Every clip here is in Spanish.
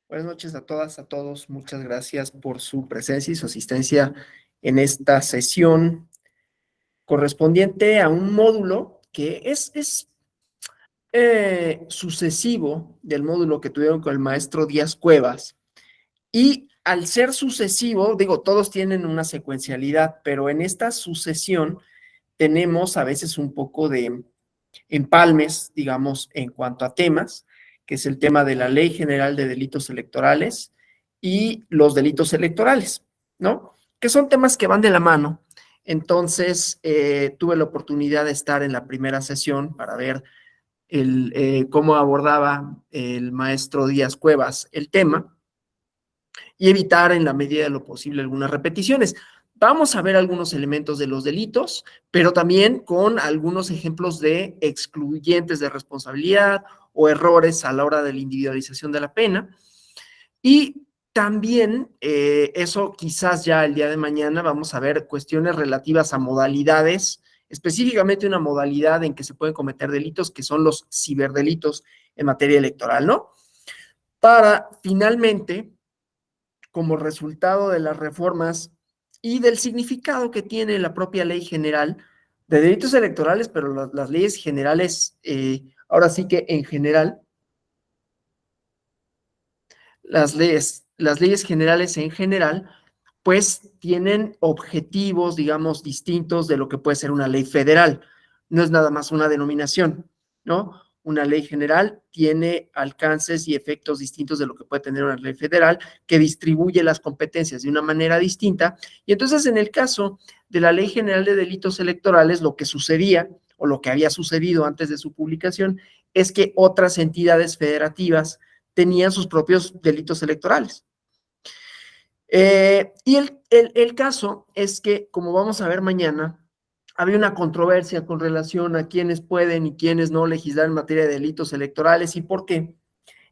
Buenas noches a todas, a todos. Muchas gracias por su presencia y su asistencia en esta sesión correspondiente a un módulo que es sucesivo del módulo que tuvieron con el maestro Díaz Cuevas. Y al ser sucesivo, digo, todos tienen una secuencialidad, pero en esta sucesión tenemos a veces un poco de empalmes, digamos, en cuanto a temas, que es el tema de la Ley General de Delitos Electorales y los delitos electorales, ¿no? Que son temas que van de la mano. Entonces, tuve la oportunidad de estar en la primera sesión para ver cómo abordaba el maestro Díaz Cuevas el tema y evitar en la medida de lo posible algunas repeticiones. Vamos a ver algunos elementos de los delitos, pero también con algunos ejemplos de excluyentes de responsabilidad o errores a la hora de la individualización de la pena. Y también eso quizás ya el día de mañana vamos a ver cuestiones relativas a modalidades, específicamente una modalidad en que se pueden cometer delitos que son los ciberdelitos en materia electoral, ¿no? Para finalmente, como resultado de las reformas y del significado que tiene la propia ley general de delitos electorales, pero las leyes generales, ahora sí que en general, las leyes generales en general, pues tienen objetivos, digamos, distintos de lo que puede ser una ley federal. No es nada más una denominación, ¿no? Una ley general tiene alcances y efectos distintos de lo que puede tener una ley federal, que distribuye las competencias de una manera distinta. Y entonces, en el caso de la Ley General de Delitos Electorales, lo que sucedía o lo que había sucedido antes de su publicación es que otras entidades federativas tenían sus propios delitos electorales. Y el caso es que, como vamos a ver mañana, había una controversia con relación a quiénes pueden y quiénes no legislar en materia de delitos electorales y por qué.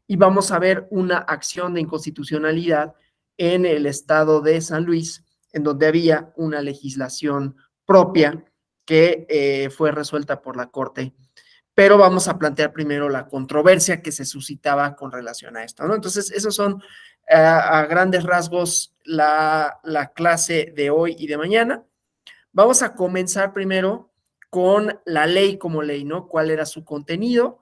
Y vamos a ver una acción de inconstitucionalidad en el estado de San Luis, en donde había una legislación propia que fue resuelta por la Corte. Pero vamos a plantear primero la controversia que se suscitaba con relación a esto, ¿no? Entonces, esos son a grandes rasgos la clase de hoy y de mañana. Vamos a comenzar primero con la ley como ley, ¿no? ¿Cuál era su contenido?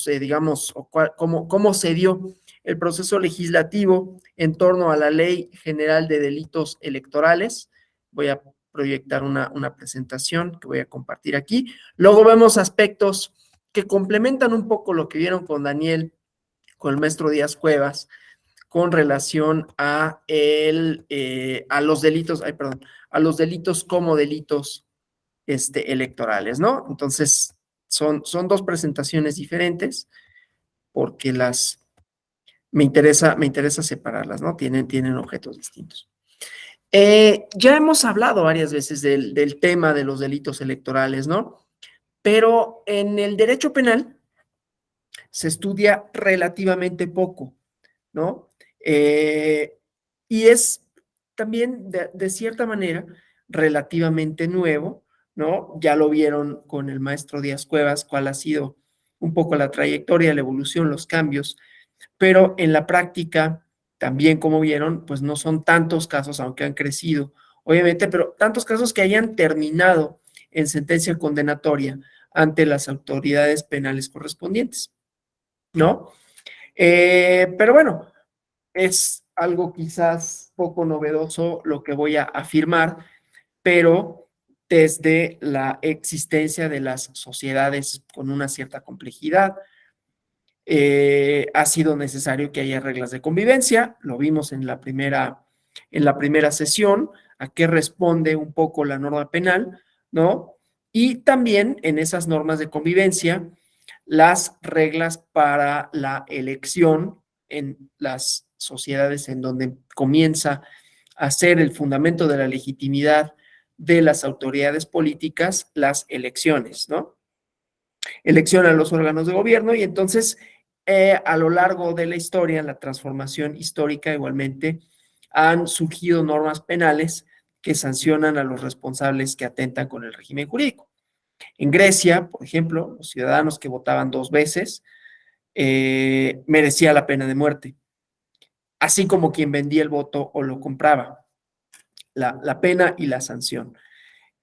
Digamos, cómo se dio el proceso legislativo en torno a la Ley General de Delitos Electorales. Voy a proyectar una presentación que voy a compartir aquí. Luego vemos aspectos que complementan un poco lo que vieron con Daniel, con el maestro Díaz Cuevas, con relación a los delitos, a los delitos como delitos electorales, ¿no? Entonces, son dos presentaciones diferentes porque me interesa separarlas, ¿no? Tienen objetos distintos. Ya hemos hablado varias veces del tema de los delitos electorales, ¿no? Pero en el derecho penal se estudia relativamente poco, ¿no? Y es también, de cierta manera, relativamente nuevo, ¿no? Ya lo vieron con el maestro Díaz Cuevas, cuál ha sido un poco la trayectoria, la evolución, los cambios, pero en la práctica, también como vieron, pues no son tantos casos, aunque han crecido, obviamente, pero tantos casos que hayan terminado en sentencia condenatoria ante las autoridades penales correspondientes, ¿no? Pero bueno, es algo quizás poco novedoso lo que voy a afirmar, pero desde la existencia de las sociedades con una cierta complejidad, ha sido necesario que haya reglas de convivencia, lo vimos en la primera sesión, a qué responde un poco la norma penal, ¿no? Y también en esas normas de convivencia, las reglas para la elección en las sociedades en donde comienza a ser el fundamento de la legitimidad de las autoridades políticas, las elecciones, ¿no? Elección a los órganos de gobierno y entonces a lo largo de la historia, en la transformación histórica igualmente, han surgido normas penales que sancionan a los responsables que atentan con el régimen jurídico. En Grecia, por ejemplo, los ciudadanos que votaban 2 veces merecía la pena de muerte, así como quien vendía el voto o lo compraba, la pena y la sanción.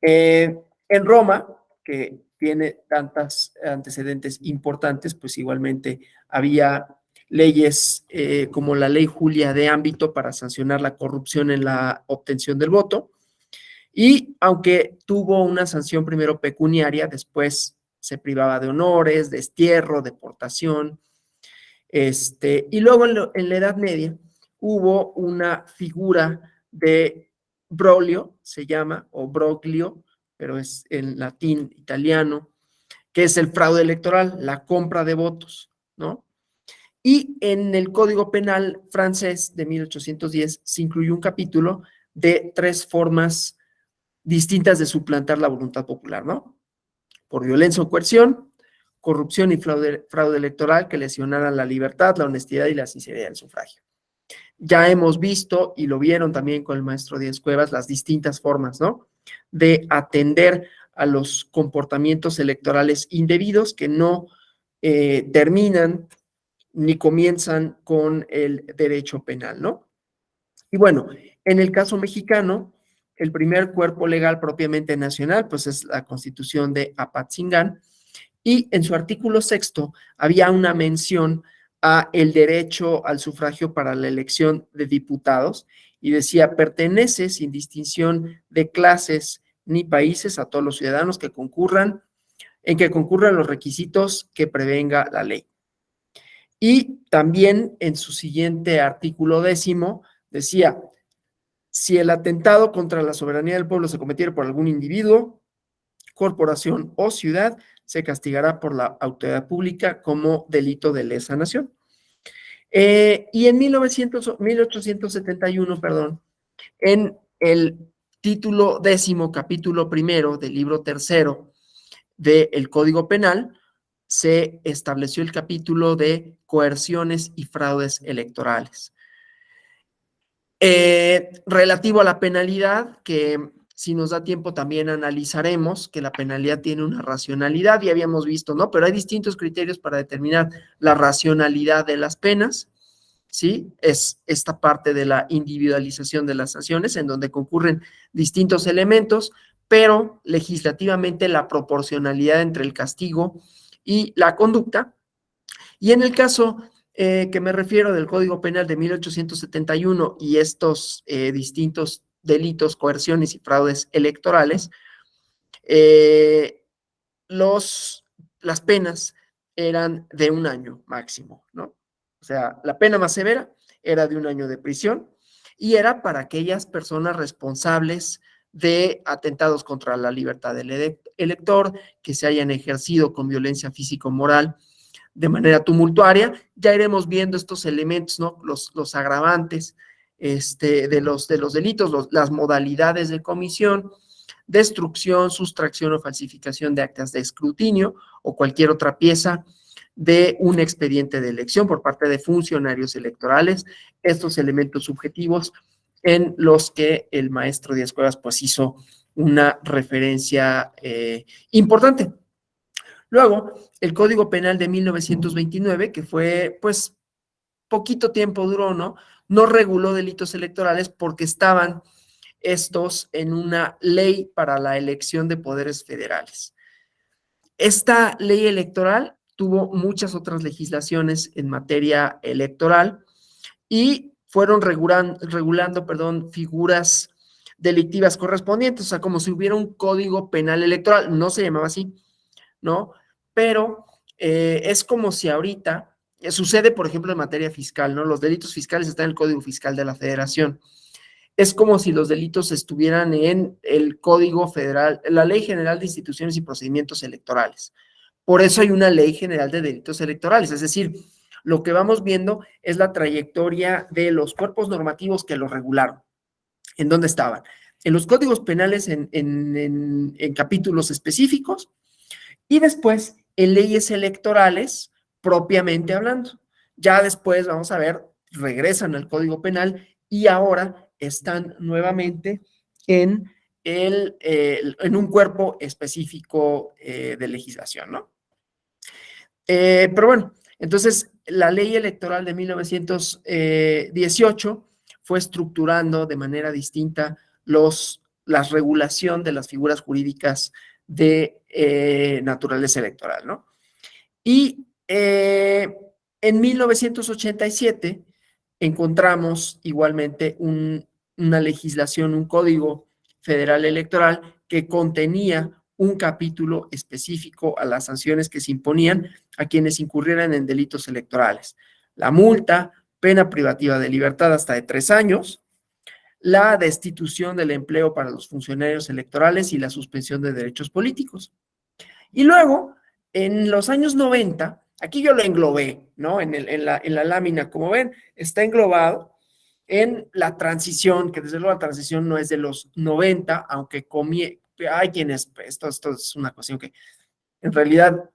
En Roma, que tiene tantos antecedentes importantes, pues igualmente había leyes como la ley Julia de ámbito para sancionar la corrupción en la obtención del voto. Y aunque tuvo una sanción primero pecuniaria, después se privaba de honores, destierro, deportación. Y luego en la Edad Media hubo una figura de Broglio, se llama, o Broglio, pero es en latín italiano, que es el fraude electoral, la compra de votos, ¿no? Y en el Código Penal francés de 1810 se incluyó un capítulo de 3 formas distintas de suplantar la voluntad popular, ¿no? Por violencia o coerción, corrupción y fraude electoral que lesionaran la libertad, la honestidad y la sinceridad del sufragio. Ya hemos visto, y lo vieron también con el maestro Díaz Cuevas, las distintas formas, ¿no? De atender a los comportamientos electorales indebidos que no terminan ni comienzan con el derecho penal, ¿no? Y bueno, en el caso mexicano, el primer cuerpo legal propiamente nacional, pues es la Constitución de Apatzingán, y en su artículo 6 había una mención a el derecho al sufragio para la elección de diputados y decía, pertenece sin distinción de clases ni países a todos los ciudadanos que concurran, en que concurran los requisitos que prevenga la ley. Y también en su siguiente artículo 10 decía, si el atentado contra la soberanía del pueblo se cometiera por algún individuo, corporación o ciudad, se castigará por la autoridad pública como delito de lesa nación. Y en 1871, perdón, en el título 10, capítulo 1 del libro 3 del Código Penal, se estableció el capítulo de coerciones y fraudes electorales. Relativo a la penalidad, que si nos da tiempo también analizaremos que la penalidad tiene una racionalidad, ya habíamos visto, ¿no? Pero hay distintos criterios para determinar la racionalidad de las penas, ¿sí? Es esta parte de la individualización de las sanciones en donde concurren distintos elementos, pero legislativamente la proporcionalidad entre el castigo y la conducta. Y en el caso que me refiero del Código Penal de 1871 y estos distintos delitos, coerciones y fraudes electorales, eh, las penas eran de 1 año máximo, ¿no? O sea, la pena más severa era de 1 año de prisión y era para aquellas personas responsables de atentados contra la libertad del elector, que se hayan ejercido con violencia físico-moral de manera tumultuaria. Ya iremos viendo estos elementos, ¿no? Los agravantes de los delitos, las modalidades de comisión, destrucción, sustracción o falsificación de actas de escrutinio o cualquier otra pieza de un expediente de elección por parte de funcionarios electorales, estos elementos subjetivos en los que el maestro Díaz Cuevas pues hizo una referencia importante. Luego, el Código Penal de 1929, que fue, pues, poquito tiempo duró, ¿no? No reguló delitos electorales porque estaban estos en una ley para la elección de poderes federales. Esta ley electoral tuvo muchas otras legislaciones en materia electoral y fueron regulando, figuras delictivas correspondientes, o sea, como si hubiera un código penal electoral, no se llamaba así, ¿no? Pero es como si ahorita sucede, por ejemplo, en materia fiscal, ¿no? Los delitos fiscales están en el Código Fiscal de la Federación. Es como si los delitos estuvieran en el Código Federal, la Ley General de Instituciones y Procedimientos Electorales. Por eso hay una Ley General de Delitos Electorales, es decir, lo que vamos viendo es la trayectoria de los cuerpos normativos que lo regularon. ¿En dónde estaban? En los códigos penales en capítulos específicos, y después en leyes electorales propiamente hablando. Ya después, vamos a ver, regresan al Código Penal y ahora están nuevamente en un cuerpo específico de legislación, ¿no? Pero bueno, Entonces, la ley electoral de 1918 fue estructurando de manera distinta la regulación de las figuras jurídicas de naturaleza electoral, ¿no? Y en 1987 encontramos igualmente una legislación, un código federal electoral que contenía un capítulo específico a las sanciones que se imponían a quienes incurrieran en delitos electorales. La multa, pena privativa de libertad hasta de 3 años, la destitución del empleo para los funcionarios electorales y la suspensión de derechos políticos. Y luego, en los años 90, aquí yo lo englobé, ¿no? En la lámina, como ven, está englobado en la transición, que desde luego la transición no es de los 90, aunque hay quienes, esto es una cuestión que en realidad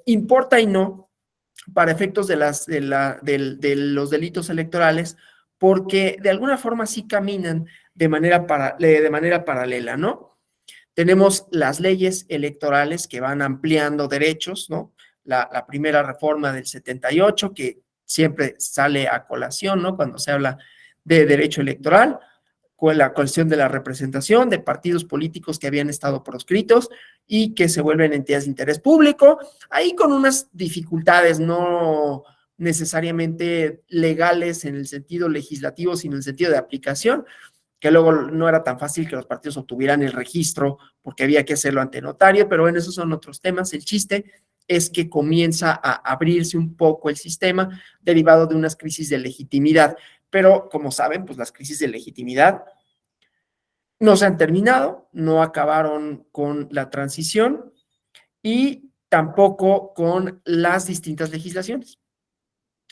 importa y no para efectos de los delitos electorales, porque de alguna forma sí caminan de manera paralela, ¿no? Tenemos las leyes electorales que van ampliando derechos, ¿no? La primera reforma del 78, que siempre sale a colación, ¿no? Cuando se habla de derecho electoral, con la cuestión de la representación de partidos políticos que habían estado proscritos y que se vuelven entidades de interés público, ahí con unas dificultades no necesariamente legales en el sentido legislativo, sino en el sentido de aplicación, que luego no era tan fácil que los partidos obtuvieran el registro porque había que hacerlo ante notario, pero bueno, esos son otros temas. El chiste es que comienza a abrirse un poco el sistema derivado de unas crisis de legitimidad, pero como saben, pues las crisis de legitimidad no se han terminado, no acabaron con la transición y tampoco con las distintas legislaciones.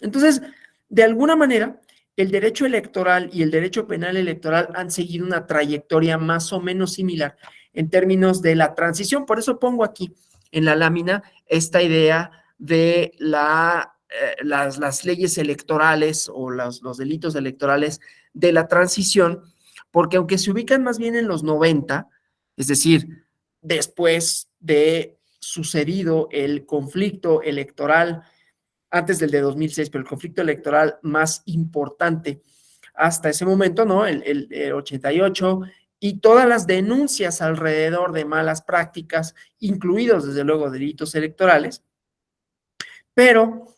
Entonces, de alguna manera, el derecho electoral y el derecho penal electoral han seguido una trayectoria más o menos similar en términos de la transición. Por eso pongo aquí en la lámina esta idea de las leyes electorales o los delitos electorales de la transición, porque aunque se ubican más bien en los 90, es decir, después de sucedido el conflicto electoral antes del de 2006, pero el conflicto electoral más importante hasta ese momento, ¿no? El 88, y todas las denuncias alrededor de malas prácticas, incluidos desde luego delitos electorales, pero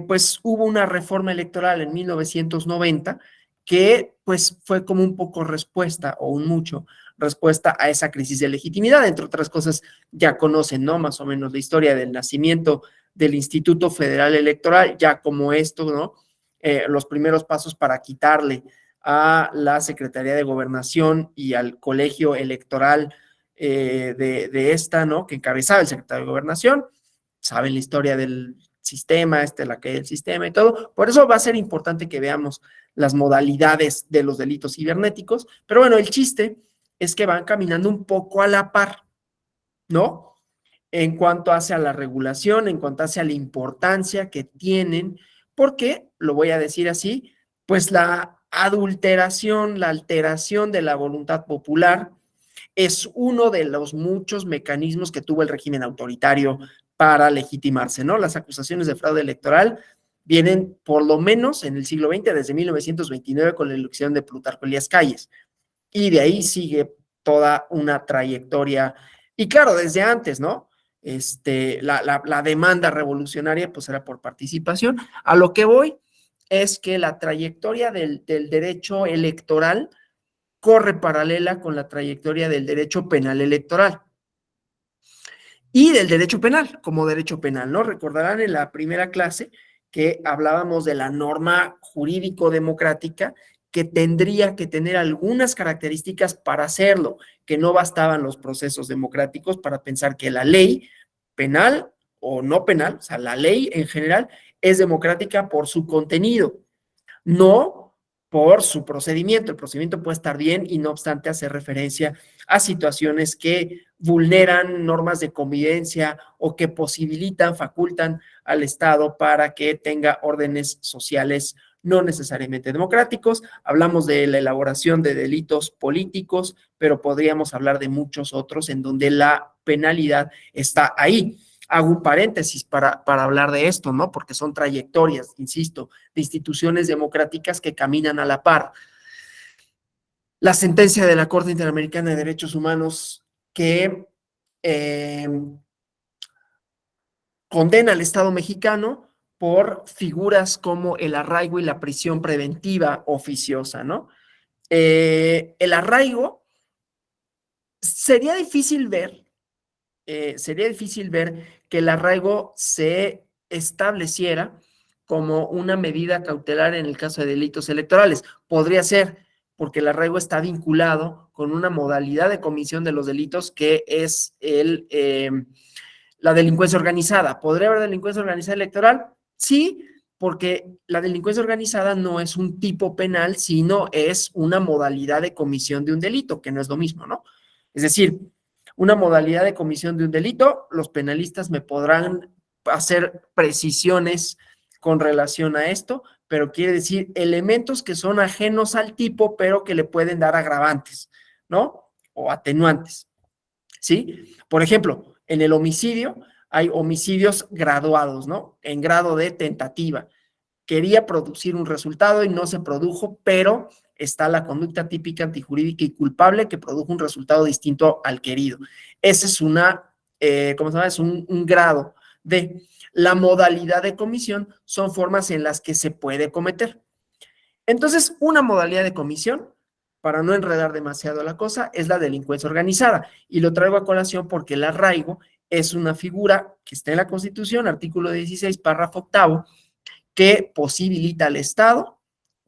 pues hubo una reforma electoral en 1990 que pues fue como un poco respuesta o un mucho respuesta a esa crisis de legitimidad. Entre otras cosas, ya conocen, ¿no? Más o menos la historia del nacimiento del Instituto Federal Electoral, ya como esto, ¿no? Los primeros pasos para quitarle a la Secretaría de Gobernación y al colegio electoral de esta, ¿no? Que encabezaba el secretario de Gobernación. Saben la historia del sistema, la caída del sistema y todo. Por eso va a ser importante que veamos las modalidades de los delitos cibernéticos. Pero bueno, el chiste es que van caminando un poco a la par, ¿no? En cuanto hace a la regulación, en cuanto hace a la importancia que tienen, porque, lo voy a decir así, pues la adulteración, la alteración de la voluntad popular es uno de los muchos mecanismos que tuvo el régimen autoritario para legitimarse, ¿no? Las acusaciones de fraude electoral vienen por lo menos en el siglo XX, desde 1929 con la elección de Plutarco Elías Calles, y de ahí sigue toda una trayectoria, y claro, desde antes, ¿no? La demanda revolucionaria pues era por participación. A lo que voy es que la trayectoria del derecho electoral corre paralela con la trayectoria del derecho penal electoral y del derecho penal, como derecho penal, ¿no? Recordarán en la primera clase que hablábamos de la norma jurídico-democrática que tendría que tener algunas características para hacerlo, que no bastaban los procesos democráticos para pensar que la ley penal o no penal, o sea, la ley en general es democrática por su contenido, no por su procedimiento. El procedimiento puede estar bien y no obstante hacer referencia a situaciones que vulneran normas de convivencia o que posibilitan, facultan al Estado para que tenga órdenes sociales no necesariamente democráticos. Hablamos de la elaboración de delitos políticos, pero podríamos hablar de muchos otros en donde la penalidad está ahí. Hago un paréntesis para hablar de esto, ¿no? Porque son trayectorias, insisto, de instituciones democráticas que caminan a la par. La sentencia de la Corte Interamericana de Derechos Humanos que eh, condena al Estado mexicano por figuras como el arraigo y la prisión preventiva oficiosa, ¿no? El arraigo sería difícil ver que el arraigo se estableciera como una medida cautelar en el caso de delitos electorales. Podría ser, porque el arraigo está vinculado con una modalidad de comisión de los delitos que es la delincuencia organizada. ¿Podría haber delincuencia organizada electoral? Sí, porque la delincuencia organizada no es un tipo penal, sino es una modalidad de comisión de un delito, que no es lo mismo, ¿no? Es decir, una modalidad de comisión de un delito, los penalistas me podrán hacer precisiones con relación a esto, pero quiere decir elementos que son ajenos al tipo, pero que le pueden dar agravantes, ¿no? O atenuantes, ¿sí? Por ejemplo, en el homicidio hay homicidios graduados, ¿no? En grado de tentativa. Quería producir un resultado y no se produjo, pero está la conducta típica antijurídica y culpable que produjo un resultado distinto al querido. Ese es ¿cómo se llama? Es un grado de la modalidad de comisión, son formas en las que se puede cometer. Entonces, una modalidad de comisión, para no enredar demasiado la cosa, es la delincuencia organizada. Y lo traigo a colación porque el arraigo es una figura que está en la Constitución, artículo 16, párrafo octavo, que posibilita al Estado,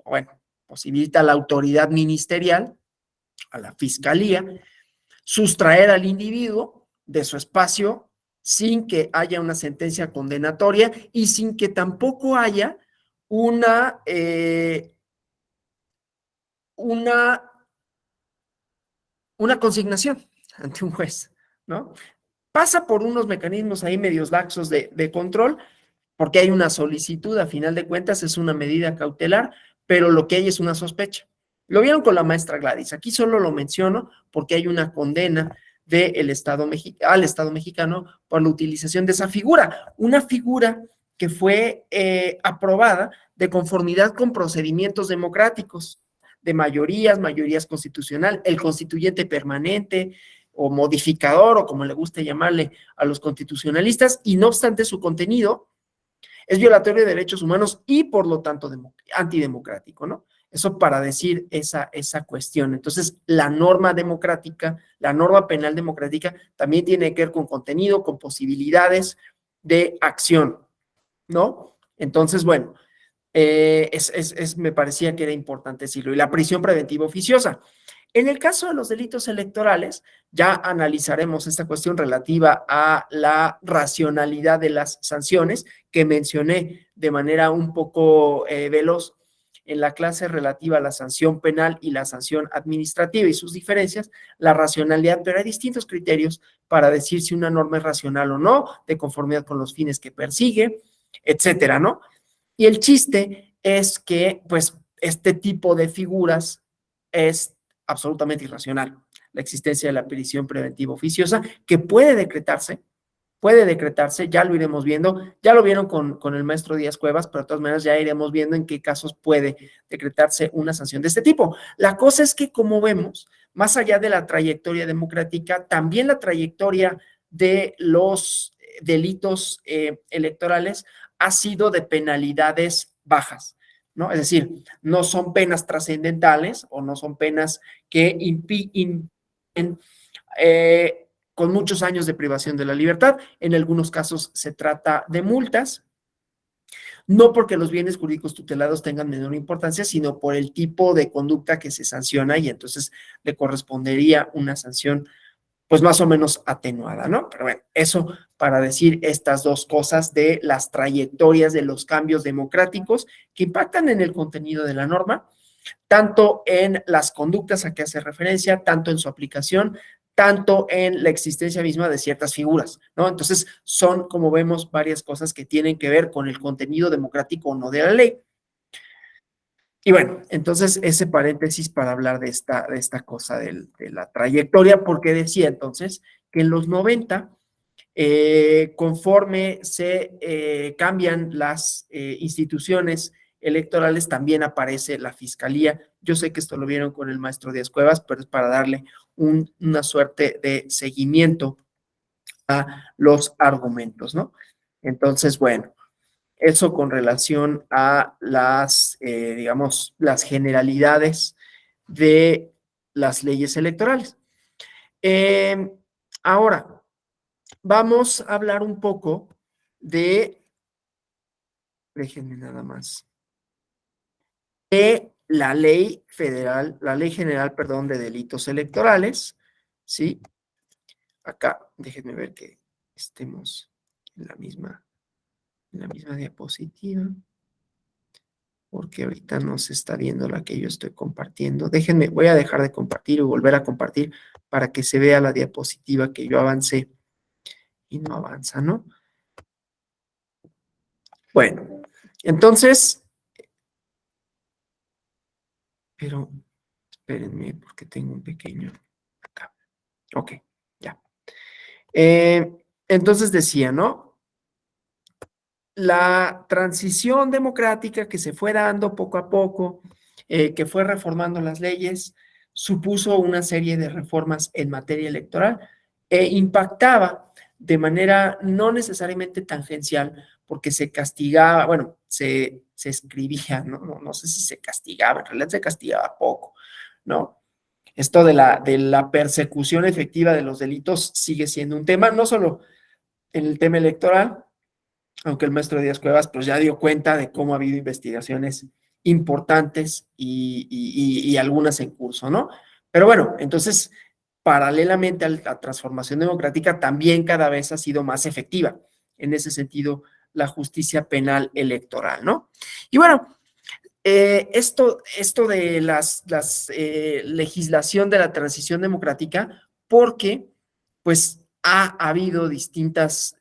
bueno, posibilita a la autoridad ministerial, a la fiscalía, sustraer al individuo de su espacio sin que haya una sentencia condenatoria y sin que tampoco haya una, una, una consignación ante un juez, ¿no? Pasa por unos mecanismos ahí medios laxos de control, porque hay una solicitud, a final de cuentas es una medida cautelar, pero lo que hay es una sospecha. Lo vieron con la maestra Gladys, aquí solo lo menciono porque hay una condena al Estado mexicano por la utilización de esa figura, una figura que fue aprobada de conformidad con procedimientos democráticos, de mayorías constitucional, el constituyente permanente o modificador, o como le guste llamarle a los constitucionalistas, y no obstante su contenido es violatorio de derechos humanos y por lo tanto antidemocrático, ¿no? Eso para decir esa cuestión. Entonces, la norma democrática, la norma penal democrática también tiene que ver con contenido, con posibilidades de acción, ¿no? Entonces, bueno, me parecía que era importante decirlo. Y la prisión preventiva oficiosa. En el caso de los delitos electorales, ya analizaremos esta cuestión relativa a la racionalidad de las sanciones que mencioné de manera un poco veloz en la clase relativa a la sanción penal y la sanción administrativa y sus diferencias, la racionalidad, pero hay distintos criterios para decir si una norma es racional o no, de conformidad con los fines que persigue, etcétera, ¿no? Y el chiste es que, pues, este tipo de figuras es absolutamente irracional. La existencia de la prisión preventiva oficiosa, que puede decretarse, ya lo iremos viendo, ya lo vieron con el maestro Díaz Cuevas, pero de todas maneras ya iremos viendo en qué casos puede decretarse una sanción de este tipo. La cosa es que, como vemos, más allá de la trayectoria democrática, también la trayectoria de los delitos electorales ha sido de penalidades bajas, ¿no? Es decir, no son penas trascendentales o no son penas que impiden con muchos años de privación de la libertad. En algunos casos se trata de multas, no porque los bienes jurídicos tutelados tengan menor importancia, sino por el tipo de conducta que se sanciona y entonces le correspondería una sanción pues más o menos atenuada, ¿no? Pero bueno, eso para decir estas dos cosas de las trayectorias de los cambios democráticos que impactan en el contenido de la norma, tanto en las conductas a que hace referencia, tanto en su aplicación, tanto en la existencia misma de ciertas figuras, ¿no? Entonces, son, como vemos, varias cosas que tienen que ver con el contenido democrático o no de la ley. Y bueno, entonces ese paréntesis para hablar de esta cosa de la trayectoria, porque decía entonces que en los 90 Conforme se cambian las instituciones electorales, también aparece la fiscalía. Yo sé que esto lo vieron con el maestro Díaz Cuevas, pero es para darle una suerte de seguimiento a los argumentos, ¿no? Entonces, bueno, eso con relación a las, digamos, las generalidades de las leyes electorales. Eh, Ahora, vamos a hablar un poco déjenme nada más, de la ley general, perdón, de delitos electorales, ¿sí? Acá, déjenme ver que estemos en la misma diapositiva, porque ahorita no se está viendo la que yo estoy compartiendo. Déjenme, voy a dejar de compartir y volver a compartir para que se vea la diapositiva que yo avancé y no avanza, ¿no? Bueno, entonces, pero espérenme porque tengo un pequeño acá. Ok, ya. Entonces decía, ¿no? La transición democrática que se fue dando poco a poco, que fue reformando las leyes, supuso una serie de reformas en materia electoral e impactaba de manera no necesariamente tangencial, porque se castigaba, bueno, se escribía, no sé si se castigaba, en realidad se castigaba poco, ¿no? Esto de la persecución efectiva de los delitos sigue siendo un tema, no solo en el tema electoral, aunque el maestro Díaz Cuevas pues ya dio cuenta de cómo ha habido investigaciones importantes y algunas en curso, ¿no? Pero bueno, entonces, paralelamente a la transformación democrática, también cada vez ha sido más efectiva, en ese sentido, la justicia penal electoral, ¿no? Y bueno, esto de las legislación de la transición democrática, porque pues ha habido distintas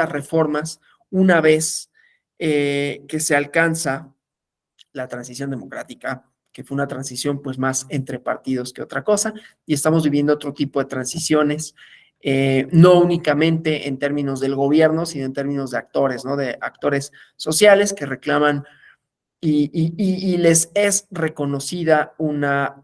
reformas una vez que se alcanza la transición democrática, que fue una transición pues más entre partidos que otra cosa, y estamos viviendo otro tipo de transiciones, no únicamente en términos del gobierno, sino en términos de actores, ¿no? De actores sociales que reclaman y les es reconocida unos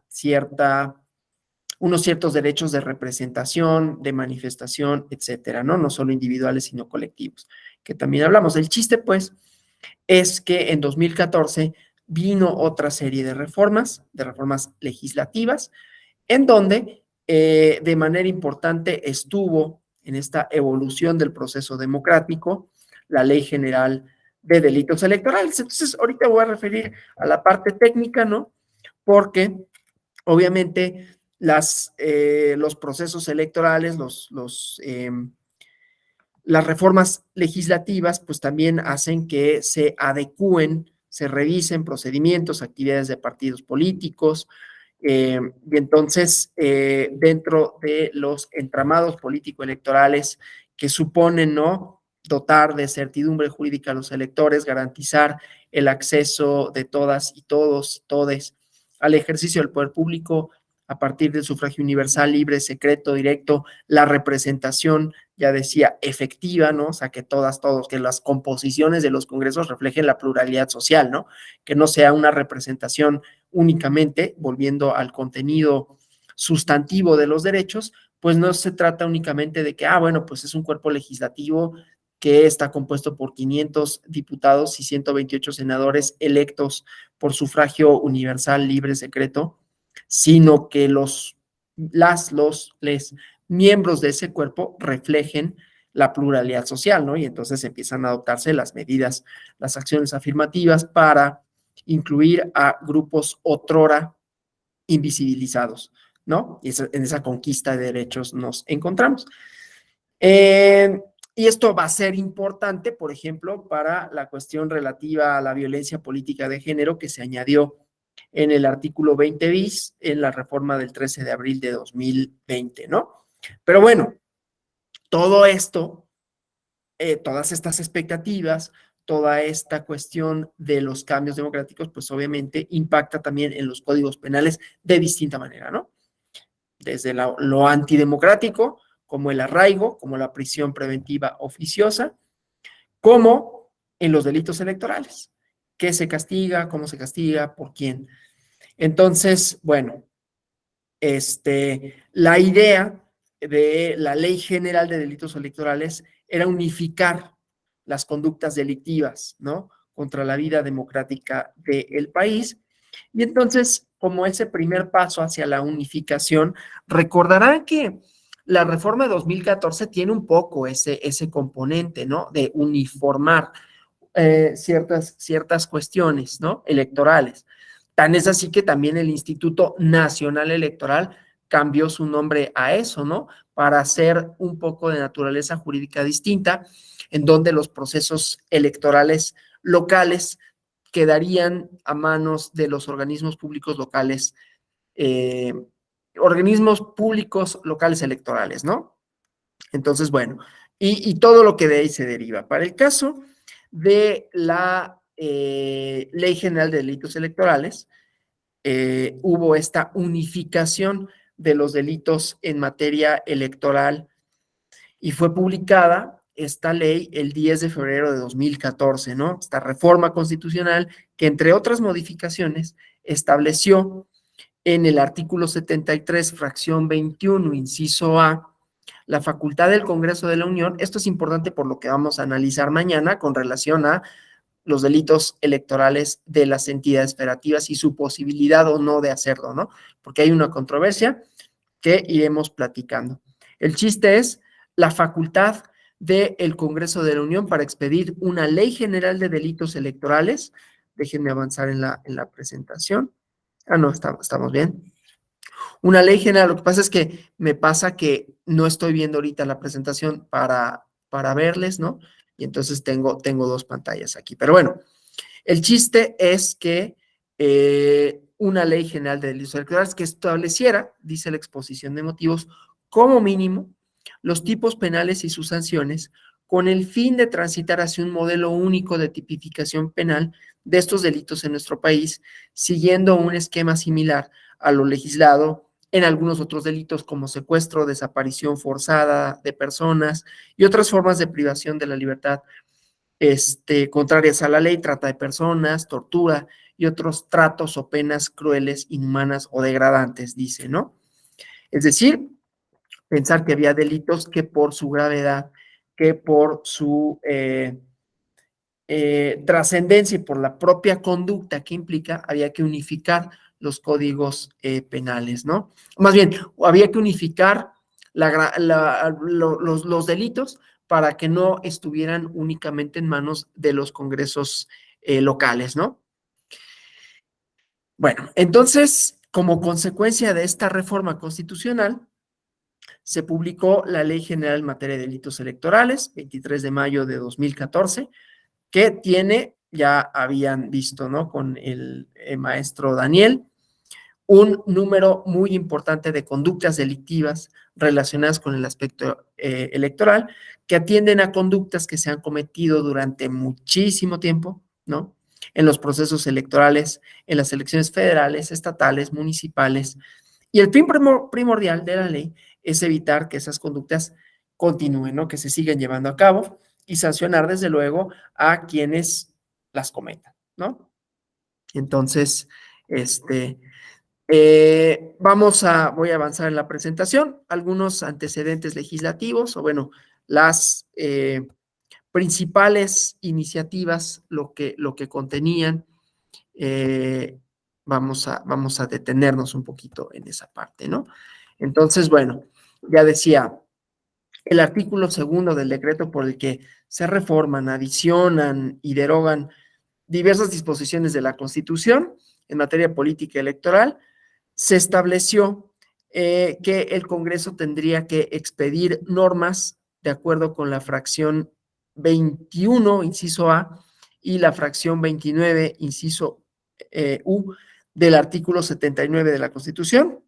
ciertos derechos de representación, de manifestación, etcétera, ¿no? No solo individuales, sino colectivos, que también hablamos. El chiste, pues, es que en 2014 vino otra serie de reformas legislativas, en donde de manera importante estuvo en esta evolución del proceso democrático la Ley General de Delitos Electorales. Entonces, ahorita voy a referir a la parte técnica, ¿no? Porque obviamente los procesos electorales, las reformas legislativas, pues también hacen que se adecúen, se revisen procedimientos, actividades de partidos políticos, y entonces, dentro de los entramados político-electorales que suponen, ¿no? Dotar de certidumbre jurídica a los electores, garantizar el acceso de todas y todos, todes, al ejercicio del poder público a partir del sufragio universal, libre, secreto, directo, la representación, ya decía, efectiva, ¿no? O sea, que todos, que las composiciones de los congresos reflejen la pluralidad social, ¿no? Que no sea una representación únicamente, volviendo al contenido sustantivo de los derechos, pues no se trata únicamente de que, bueno, pues es un cuerpo legislativo que está compuesto por 500 diputados y 128 senadores electos por sufragio universal, libre, secreto, sino que les miembros de ese cuerpo reflejen la pluralidad social, ¿no? Y entonces empiezan a adoptarse las medidas, las acciones afirmativas para incluir a grupos otrora invisibilizados, ¿no? Y en esa conquista de derechos nos encontramos. Y esto va a ser importante, por ejemplo, para la cuestión relativa a la violencia política de género que se añadió en el artículo 20 bis en la reforma del 13 de abril de 2020, ¿no? Pero bueno, todo esto, todas estas expectativas, toda esta cuestión de los cambios democráticos, pues obviamente impacta también en los códigos penales de distinta manera, ¿no? Desde lo antidemocrático, como el arraigo, como la prisión preventiva oficiosa, como en los delitos electorales. ¿Qué se castiga? ¿Cómo se castiga? ¿Por quién? Entonces, bueno, la idea de la Ley General de Delitos Electorales era unificar las conductas delictivas, ¿no? Contra la vida democrática del país. Y entonces, como ese primer paso hacia la unificación, recordarán que la reforma de 2014 tiene un poco ese componente, ¿no? De uniformar ciertas cuestiones, ¿no? Electorales. Tan es así que también el Instituto Nacional Electoral cambió su nombre a eso, ¿no? Para hacer un poco de naturaleza jurídica distinta, en donde los procesos electorales locales quedarían a manos de los eh, organismos públicos locales electorales, ¿no? Entonces, bueno, y todo lo que de ahí se deriva. Para el caso de la Ley General de Delitos Electorales, hubo esta unificación de los delitos en materia electoral y fue publicada esta ley el 10 de febrero de 2014, ¿no? Esta reforma constitucional que, entre otras modificaciones, estableció en el artículo 73, fracción 21, inciso A, la facultad del Congreso de la Unión. Esto es importante por lo que vamos a analizar mañana con relación a los delitos electorales de las entidades federativas y su posibilidad o no de hacerlo, ¿no? Porque hay una controversia que iremos platicando. El chiste es la facultad del Congreso de la Unión para expedir una ley general de delitos electorales. Déjenme avanzar en la presentación. No, estamos bien. Una ley general, lo que pasa es que me pasa que no estoy viendo ahorita la presentación para verles, ¿no? Y entonces tengo dos pantallas aquí. Pero bueno, el chiste es que una ley general de delitos electorales que estableciera, dice la exposición de motivos, como mínimo, los tipos penales y sus sanciones, con el fin de transitar hacia un modelo único de tipificación penal de estos delitos en nuestro país, siguiendo un esquema similar a lo legislado en algunos otros delitos como secuestro, desaparición forzada de personas y otras formas de privación de la libertad contrarias a la ley, trata de personas, tortura y otros tratos o penas crueles, inhumanas o degradantes, dice, ¿no? Es decir, pensar que había delitos que por su gravedad, que por su trascendencia y por la propia conducta que implica, había que unificar los códigos penales, ¿no? Más bien, había que unificar los delitos para que no estuvieran únicamente en manos de los congresos locales, ¿no? Bueno, entonces, como consecuencia de esta reforma constitucional, se publicó la Ley General en materia de delitos electorales, 23 de mayo de 2014, que tiene, ya habían visto, ¿no? Con el maestro Daniel, un número muy importante de conductas delictivas relacionadas con el aspecto electoral, que atienden a conductas que se han cometido durante muchísimo tiempo, ¿no? En los procesos electorales, en las elecciones federales, estatales, municipales. Y el fin primordial de la ley es evitar que esas conductas continúen, ¿no? Que se sigan llevando a cabo y sancionar, desde luego, a quienes las cometan, ¿no? Entonces, voy a avanzar en la presentación. Algunos antecedentes legislativos, o bueno, las principales iniciativas, lo que contenían. eh, vamos a detenernos un poquito en esa parte, ¿no? Entonces, bueno, ya decía, el artículo segundo del decreto por el que se reforman, adicionan y derogan diversas disposiciones de la Constitución en materia política electoral, se estableció que el Congreso tendría que expedir normas de acuerdo con la fracción 21, inciso A, y la fracción 29, inciso U, del artículo 79 de la Constitución,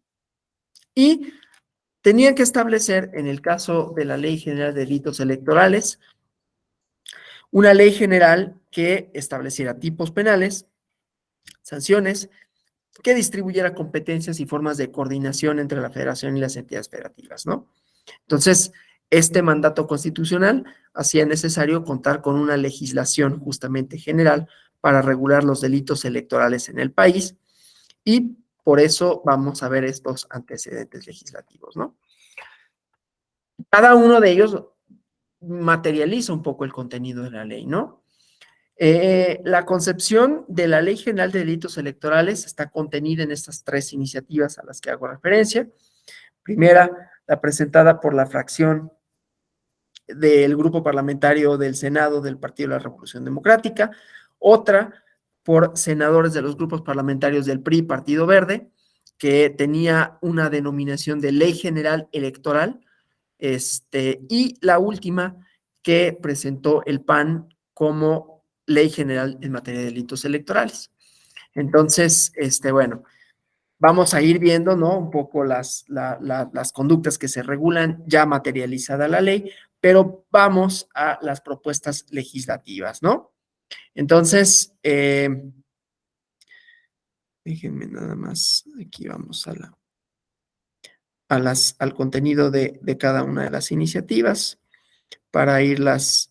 y tenían que establecer, en el caso de la Ley General de Delitos Electorales, una ley general que estableciera tipos penales, sanciones, que distribuyera competencias y formas de coordinación entre la federación y las entidades federativas, ¿no? Entonces, este mandato constitucional hacía necesario contar con una legislación justamente general para regular los delitos electorales en el país y por eso vamos a ver estos antecedentes legislativos, ¿no? Cada uno de ellos materializa un poco el contenido de la ley, ¿no? La concepción de la Ley General de Delitos Electorales está contenida en estas tres iniciativas a las que hago referencia. Primera, la presentada por la fracción del grupo parlamentario del Senado del Partido de la Revolución Democrática, otra por senadores de los grupos parlamentarios del PRI, Partido Verde, que tenía una denominación de Ley General Electoral, y la última que presentó el PAN como Ley General en materia de delitos electorales. Entonces, bueno, vamos a ir viendo, ¿no? Un poco las conductas que se regulan ya materializada la ley, pero vamos a las propuestas legislativas, ¿no? Entonces, déjenme nada más, aquí vamos al contenido de cada una de las iniciativas para irlas,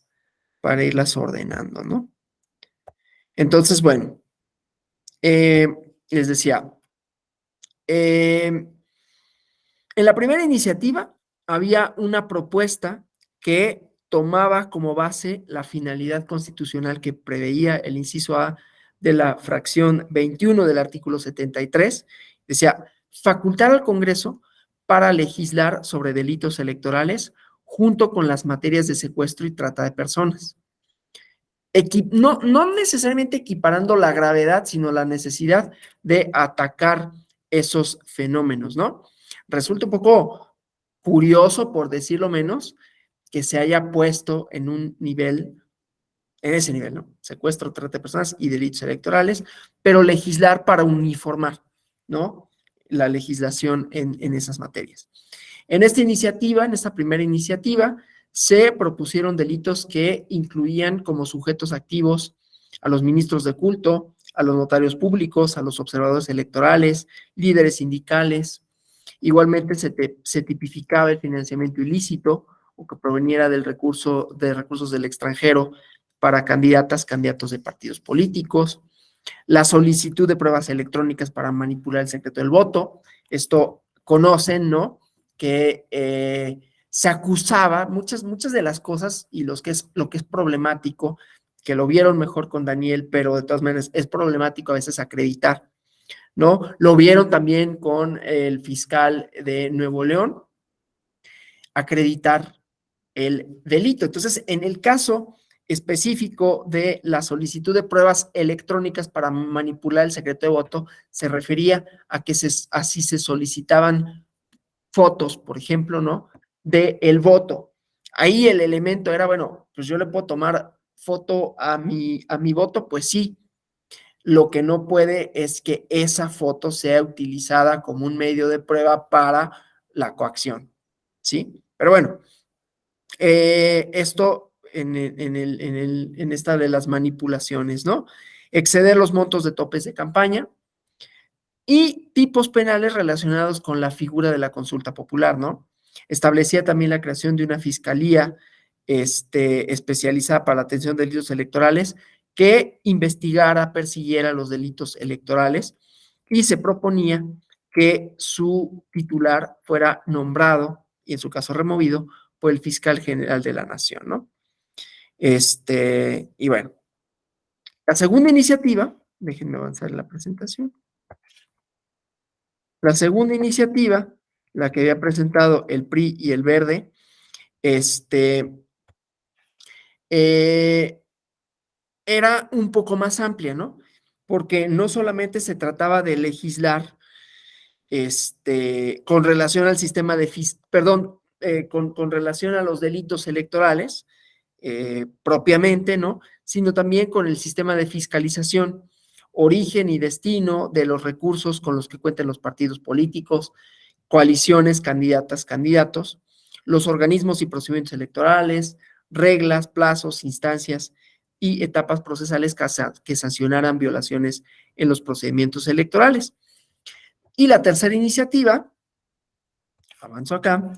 ordenando, ¿no? Entonces, bueno, les decía, eh, en la primera iniciativa había una propuesta que tomaba como base la finalidad constitucional que preveía el inciso A de la fracción 21 del artículo 73. Decía, facultar al Congreso para legislar sobre delitos electorales junto con las materias de secuestro y trata de personas. No necesariamente equiparando la gravedad, sino la necesidad de atacar esos fenómenos, ¿no? Resulta un poco curioso, por decirlo menos, que se haya puesto en ese nivel, ¿no? Secuestro, trata de personas y delitos electorales, pero legislar para uniformar, ¿no? La legislación en esas materias. En esta primera iniciativa, se propusieron delitos que incluían como sujetos activos a los ministros de culto, a los notarios públicos, a los observadores electorales, líderes sindicales. Igualmente se tipificaba el financiamiento ilícito o que proveniera de recursos del extranjero para candidatos de partidos políticos, la solicitud de pruebas electrónicas para manipular el secreto del voto. Esto conocen, ¿no? Que se acusaba muchas de las cosas y lo que es problemático, que lo vieron mejor con Daniel, pero de todas maneras es problemático a veces acreditar, ¿no? Lo vieron también con el fiscal de Nuevo León, acreditar el delito. Entonces, en el caso específico de la solicitud de pruebas electrónicas para manipular el secreto de voto, se refería a que así se solicitaban fotos, por ejemplo, ¿no? De el voto. Ahí el elemento era, bueno, pues yo le puedo tomar foto a mi voto, pues sí. Lo que no puede es que esa foto sea utilizada como un medio de prueba para la coacción, ¿sí? Pero bueno, esto en esta de las manipulaciones, ¿no? Exceder los montos de topes de campaña y tipos penales relacionados con la figura de la consulta popular, ¿no? Establecía también la creación de una fiscalía especializada para la atención de delitos electorales que investigara, persiguiera los delitos electorales y se proponía que su titular fuera nombrado y en su caso removido por el fiscal general de la nación, ¿no? Y bueno, la segunda iniciativa, déjenme avanzar en la presentación. La segunda iniciativa, la que había presentado el PRI y el Verde, eh, era un poco más amplia, ¿no? Porque no solamente se trataba de legislar con relación al sistema con relación a los delitos electorales propiamente, ¿no? Sino también con el sistema de fiscalización, origen y destino de los recursos con los que cuentan los partidos políticos, coaliciones, candidatos, los organismos y procedimientos electorales, reglas, plazos, instancias y etapas procesales que sancionaran violaciones en los procedimientos electorales. Y la tercera iniciativa, avanzo acá,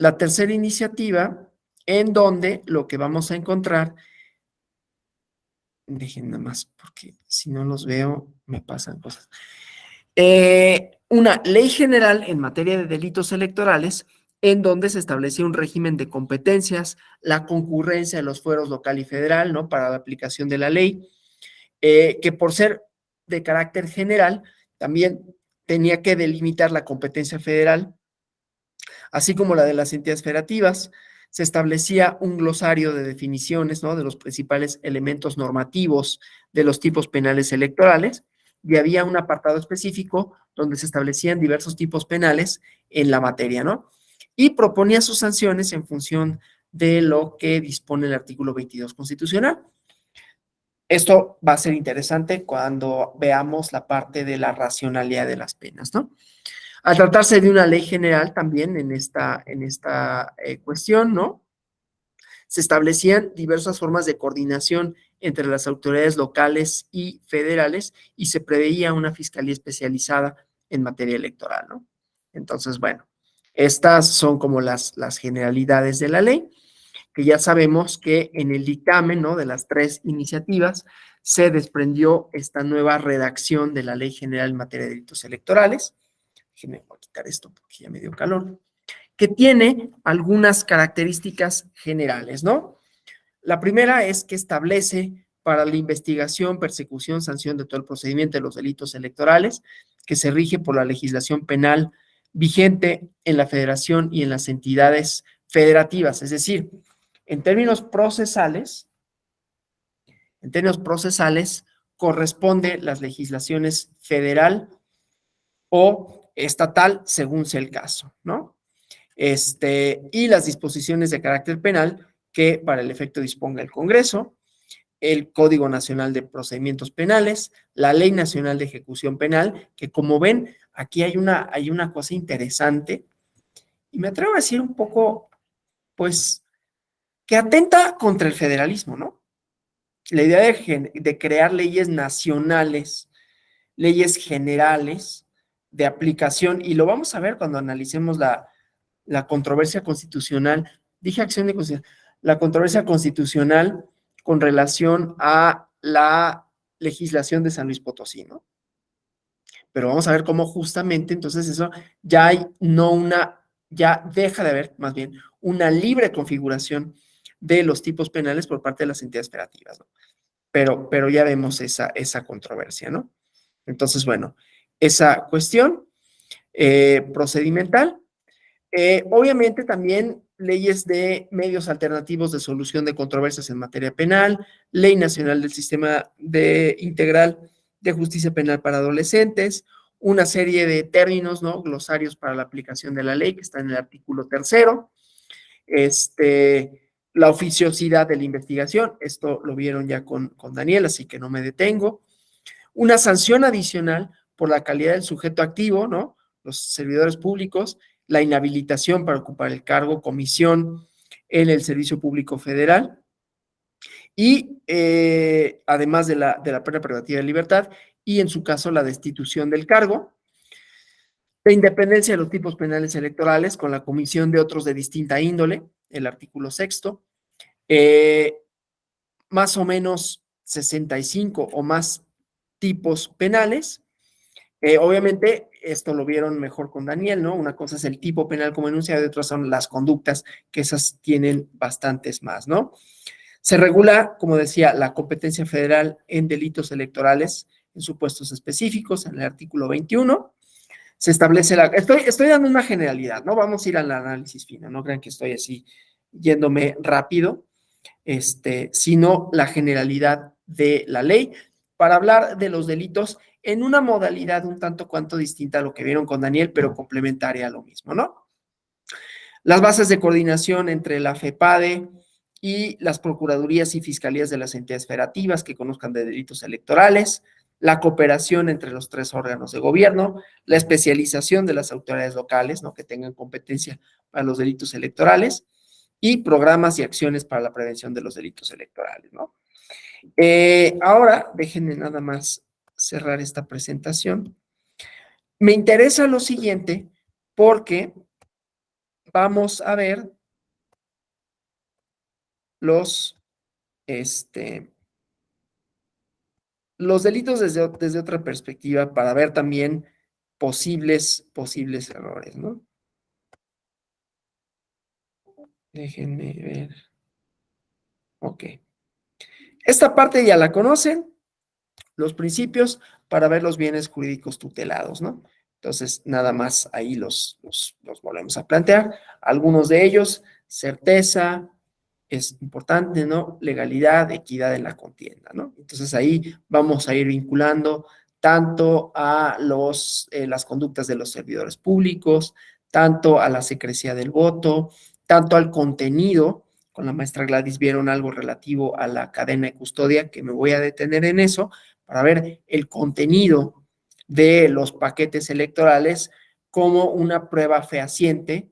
la tercera iniciativa, en donde lo que vamos a encontrar, dejen nada más, porque si no los veo, me pasan cosas. Una ley general en materia de delitos electorales, en donde se establece un régimen de competencias, la concurrencia de los fueros local y federal, ¿no? Para la aplicación de la ley, que por ser de carácter general, también tenía que delimitar la competencia federal, así como la de las entidades federativas. Se establecía un glosario de definiciones, ¿no? De los principales elementos normativos de los tipos penales electorales, y había un apartado específico donde se establecían diversos tipos penales en la materia, ¿no? Y proponía sus sanciones en función de lo que dispone el artículo 22 constitucional. Esto va a ser interesante cuando veamos la parte de la racionalidad de las penas, ¿no? Al tratarse de una ley general también en esta cuestión, ¿no? Se establecían diversas formas de coordinación entre las autoridades locales y federales y se preveía una fiscalía especializada en materia electoral, ¿no? Entonces, bueno, estas son como las generalidades de la ley, que ya sabemos que en el dictamen, ¿no? De las tres iniciativas se desprendió esta nueva redacción de la Ley General en materia de delitos electorales. Déjenme quitar esto porque ya me dio calor, que tiene algunas características generales, ¿no? La primera es que establece para la investigación, persecución, sanción de todo el procedimiento de los delitos electorales, que se rige por la legislación penal vigente en la federación y en las entidades federativas. Es decir, en términos procesales, corresponde las legislaciones federal o estatal, según sea el caso, ¿no? Y las disposiciones de carácter penal que para el efecto disponga el Congreso, el Código Nacional de Procedimientos Penales, la Ley Nacional de Ejecución Penal, que como ven, aquí hay una cosa interesante, y me atrevo a decir un poco, pues, que atenta contra el federalismo, ¿no? La idea de crear leyes nacionales, leyes generales de aplicación, y lo vamos a ver cuando analicemos la controversia constitucional, dije acción de constitución, la controversia constitucional con relación a la legislación de San Luis Potosí, ¿no? Pero vamos a ver cómo justamente entonces eso ya hay no una, ya deja de haber más bien una libre configuración de los tipos penales por parte de las entidades federativas, ¿no? Pero ya vemos esa controversia, ¿no? Entonces, bueno, esa cuestión procedimental. Obviamente también leyes de medios alternativos de solución de controversias en materia penal, Ley Nacional del Sistema Integral de Justicia Penal para Adolescentes, una serie de términos, ¿no? Glosarios para la aplicación de la ley, que está en el artículo 3º, la oficiosidad de la investigación, esto lo vieron ya con Daniel, así que no me detengo, una sanción adicional por la calidad del sujeto activo, ¿no? Los servidores públicos, la inhabilitación para ocupar el cargo, comisión en el Servicio Público Federal y además de la pena privativa de libertad y en su caso la destitución del cargo, la independencia de los tipos penales electorales con la comisión de otros de distinta índole, el artículo 6º, más o menos 65 o más tipos penales. Obviamente, esto lo vieron mejor con Daniel, ¿no? Una cosa es el tipo penal como enunciado y otras son las conductas, que esas tienen bastantes más, ¿no? Se regula, como decía, la competencia federal en delitos electorales en supuestos específicos, en el artículo 21. Se establece Estoy dando una generalidad, ¿no? Vamos a ir al análisis fino, no crean que estoy así yéndome rápido, sino la generalidad de la ley para hablar de los delitos en una modalidad un tanto cuanto distinta a lo que vieron con Daniel, pero complementaria a lo mismo, ¿no? Las bases de coordinación entre la FEPADE y las procuradurías y fiscalías de las entidades federativas que conozcan de delitos electorales, la cooperación entre los tres órganos de gobierno, la especialización de las autoridades locales, ¿no? Que tengan competencia para los delitos electorales y programas y acciones para la prevención de los delitos electorales, ¿no? Ahora, déjenme nada más cerrar esta presentación. Me interesa lo siguiente porque vamos a ver los, este, los delitos desde otra perspectiva para ver también posibles errores, ¿no? Déjenme ver. Ok. Esta parte ya la conocen, los principios para ver los bienes jurídicos tutelados, ¿no? Entonces, nada más ahí los volvemos a plantear. Algunos de ellos, certeza, es importante, ¿no? Legalidad, equidad en la contienda, ¿no? Entonces ahí vamos a ir vinculando tanto a las conductas de los servidores públicos, tanto a la secrecía del voto, tanto al contenido. Con la maestra Gladys vieron algo relativo a la cadena de custodia, que me voy a detener en eso, para ver el contenido de los paquetes electorales como una prueba fehaciente,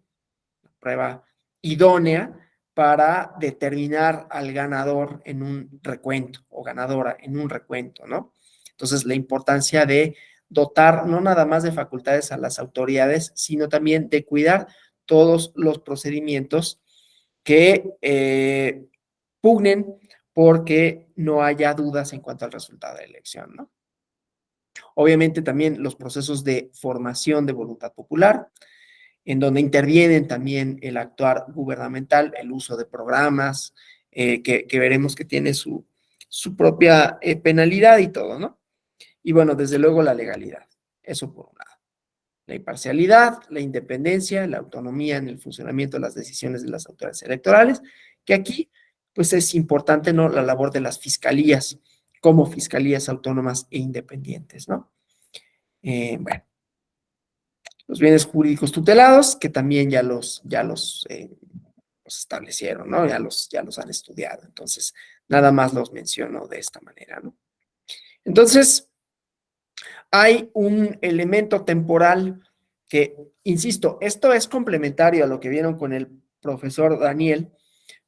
prueba idónea para determinar al ganador en un recuento o ganadora en un recuento, ¿no? Entonces, la importancia de dotar no nada más de facultades a las autoridades, sino también de cuidar todos los procedimientos que pugnen porque no haya dudas en cuanto al resultado de la elección, ¿no? Obviamente también los procesos de formación de voluntad popular, en donde intervienen también el actuar gubernamental, el uso de programas, que veremos que tiene su propia penalidad y todo, ¿no? Y bueno, desde luego la legalidad, eso por un lado. La imparcialidad, la independencia, la autonomía en el funcionamiento de las decisiones de las autoridades electorales, que aquí, pues es importante, ¿no? La labor de las fiscalías, como fiscalías autónomas e independientes, ¿no? Bueno, los bienes jurídicos tutelados, que también los establecieron, ¿no? Ya los han estudiado. Entonces, nada más los menciono de esta manera, ¿no? Entonces, hay un elemento temporal que, insisto, esto es complementario a lo que vieron con el profesor Daniel,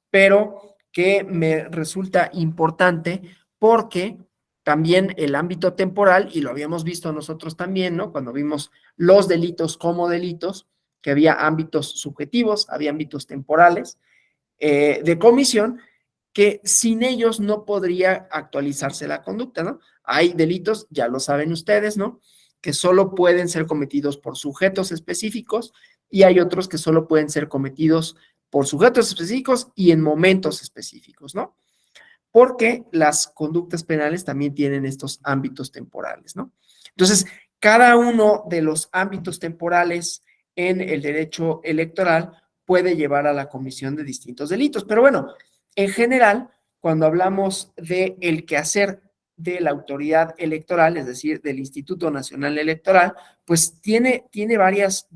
pero que me resulta importante porque también el ámbito temporal, y lo habíamos visto nosotros también, ¿no? Cuando vimos los delitos como delitos, que había ámbitos subjetivos, había ámbitos temporales de comisión, que sin ellos no podría actualizarse la conducta, ¿no? Hay delitos, ya lo saben ustedes, ¿no? Que solo pueden ser cometidos por sujetos específicos y hay otros que solo pueden ser cometidos por sujetos específicos y en momentos específicos, ¿no? Porque las conductas penales también tienen estos ámbitos temporales, ¿no? Entonces, cada uno de los ámbitos temporales en el derecho electoral puede llevar a la comisión de distintos delitos. Pero bueno, en general, cuando hablamos de el quehacer de la autoridad electoral, es decir, del Instituto Nacional Electoral, pues tiene varias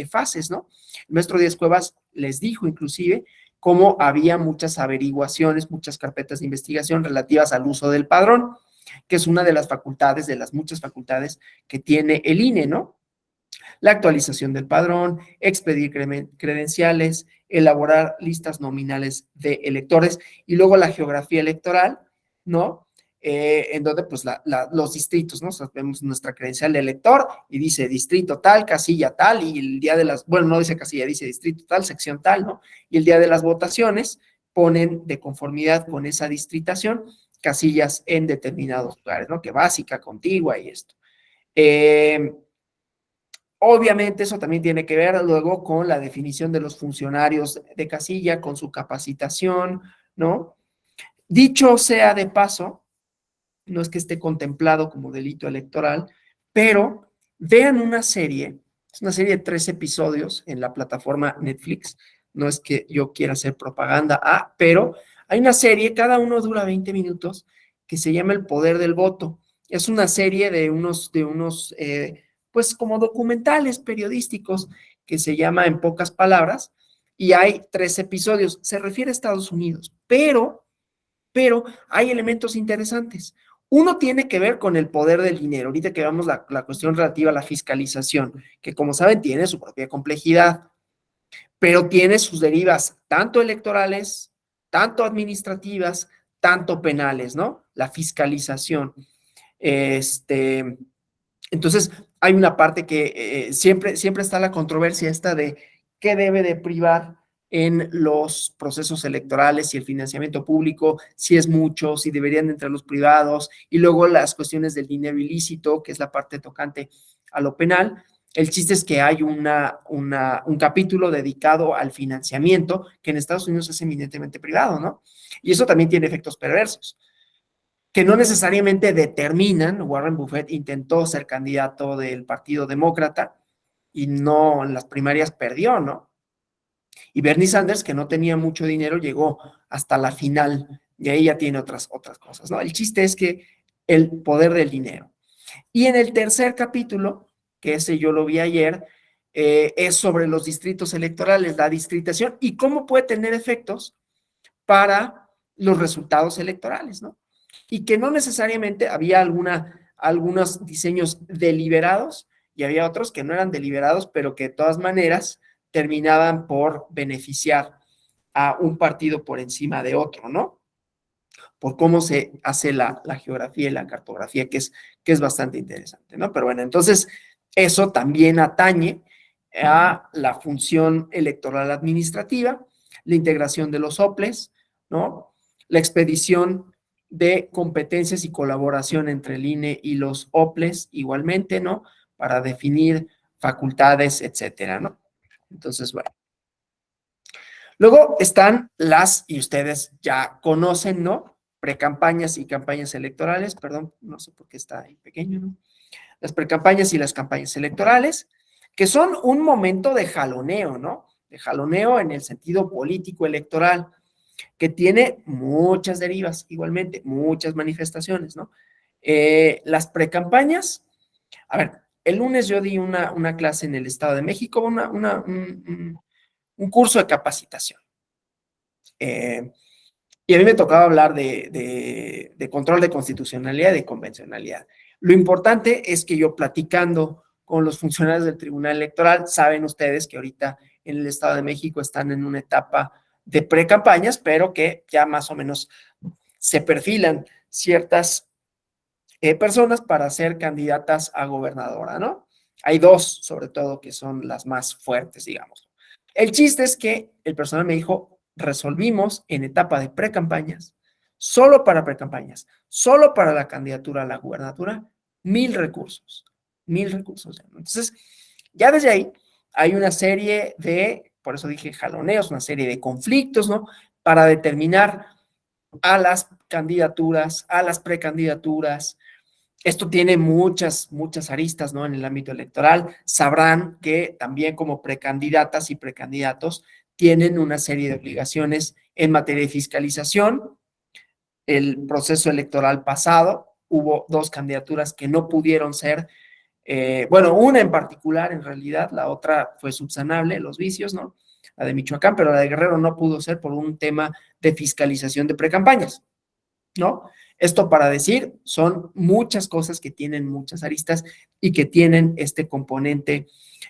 fases, ¿no? El maestro Díaz Cuevas les dijo inclusive cómo había muchas averiguaciones, muchas carpetas de investigación relativas al uso del padrón, que es una de las facultades, de las muchas facultades que tiene el INE, ¿no? La actualización del padrón, expedir credenciales, elaborar listas nominales de electores y luego la geografía electoral, ¿no? En donde pues los distritos, ¿no? O sea, vemos nuestra credencial de elector y dice distrito tal, casilla tal y el día de las, bueno, no dice casilla, dice distrito tal, sección tal, ¿no? Y el día de las votaciones ponen de conformidad con esa distritación casillas en determinados lugares, ¿no? Que básica, contigua y esto. Obviamente eso también tiene que ver luego con la definición de los funcionarios de casilla, con su capacitación, ¿no? Dicho sea de paso, no es que esté contemplado como delito electoral, pero vean una serie, es una serie de 3 episodios en la plataforma Netflix, no es que yo quiera hacer propaganda, pero hay una serie, cada uno dura 20 minutos, que se llama El Poder del Voto. Es una serie pues como documentales periodísticos que se llama En pocas palabras, y hay 3 episodios, se refiere a Estados Unidos, pero hay elementos interesantes. Uno tiene que ver con el poder del dinero. Ahorita que vemos la cuestión relativa a la fiscalización, que como saben tiene su propia complejidad, pero tiene sus derivas tanto electorales, tanto administrativas, tanto penales, ¿no? La fiscalización. Entonces, hay una parte que siempre está la controversia esta de qué debe de privar en los procesos electorales, si el financiamiento público, si es mucho, si deberían entrar los privados, y luego las cuestiones del dinero ilícito, que es la parte tocante a lo penal. El chiste es que hay un capítulo dedicado al financiamiento, que en Estados Unidos es eminentemente privado, ¿no? Y eso también tiene efectos perversos, que no necesariamente determinan. Warren Buffett intentó ser candidato del Partido Demócrata y no, en las primarias perdió, ¿no? Y Bernie Sanders, que no tenía mucho dinero, llegó hasta la final y ahí ya tiene otras cosas, ¿no? El chiste es que el poder del dinero. Y en el tercer capítulo, que ese yo lo vi ayer, es sobre los distritos electorales, la distritación y cómo puede tener efectos para los resultados electorales, ¿no? Y que no necesariamente había algunos diseños deliberados y había otros que no eran deliberados, pero que de todas maneras terminaban por beneficiar a un partido por encima de otro, ¿no? Por cómo se hace la geografía y la cartografía, que es bastante interesante, ¿no? Pero bueno, entonces eso también atañe a la función electoral administrativa, la integración de los OPLES, ¿no? La expedición de competencias y colaboración entre el INE y los OPLES igualmente, ¿no? Para definir facultades, etcétera, ¿no? Entonces, bueno. Luego están y ustedes ya conocen, ¿no? Precampañas y campañas electorales, perdón, no sé por qué está ahí pequeño, ¿no? Las precampañas y las campañas electorales, que son un momento de jaloneo, ¿no? De jaloneo en el sentido político electoral, que tiene muchas derivas, igualmente, muchas manifestaciones, ¿no? Las precampañas, a ver, el lunes yo di una clase en el Estado de México, un curso de capacitación. Y a mí me tocaba hablar de control de constitucionalidad y de convencionalidad. Lo importante es que yo platicando con los funcionarios del Tribunal Electoral, saben ustedes que ahorita en el Estado de México están en una etapa de pre-campañas, pero que ya más o menos se perfilan ciertas personas para ser candidatas a gobernadora, ¿no? Hay dos, sobre todo, que son las más fuertes, digamos. El chiste es que el personal me dijo, resolvimos en etapa de precampañas, solo para precampañas, solo para la candidatura a la gubernatura, 1,000 recursos, 1,000 recursos. Entonces, ya desde ahí hay una serie de, por eso dije jaloneos, una serie de conflictos, ¿no? Para determinar a las candidaturas, a las precandidaturas. Esto tiene muchas aristas, ¿no? En el ámbito electoral. Sabrán que también como precandidatas y precandidatos tienen una serie de obligaciones en materia de fiscalización. El proceso electoral pasado hubo 2 candidaturas que no pudieron ser, bueno, una en particular en realidad, la otra fue subsanable, los vicios, ¿no? La de Michoacán, pero la de Guerrero no pudo ser por un tema de fiscalización de precampañas, ¿no? Esto para decir, son muchas cosas que tienen muchas aristas y que tienen este componente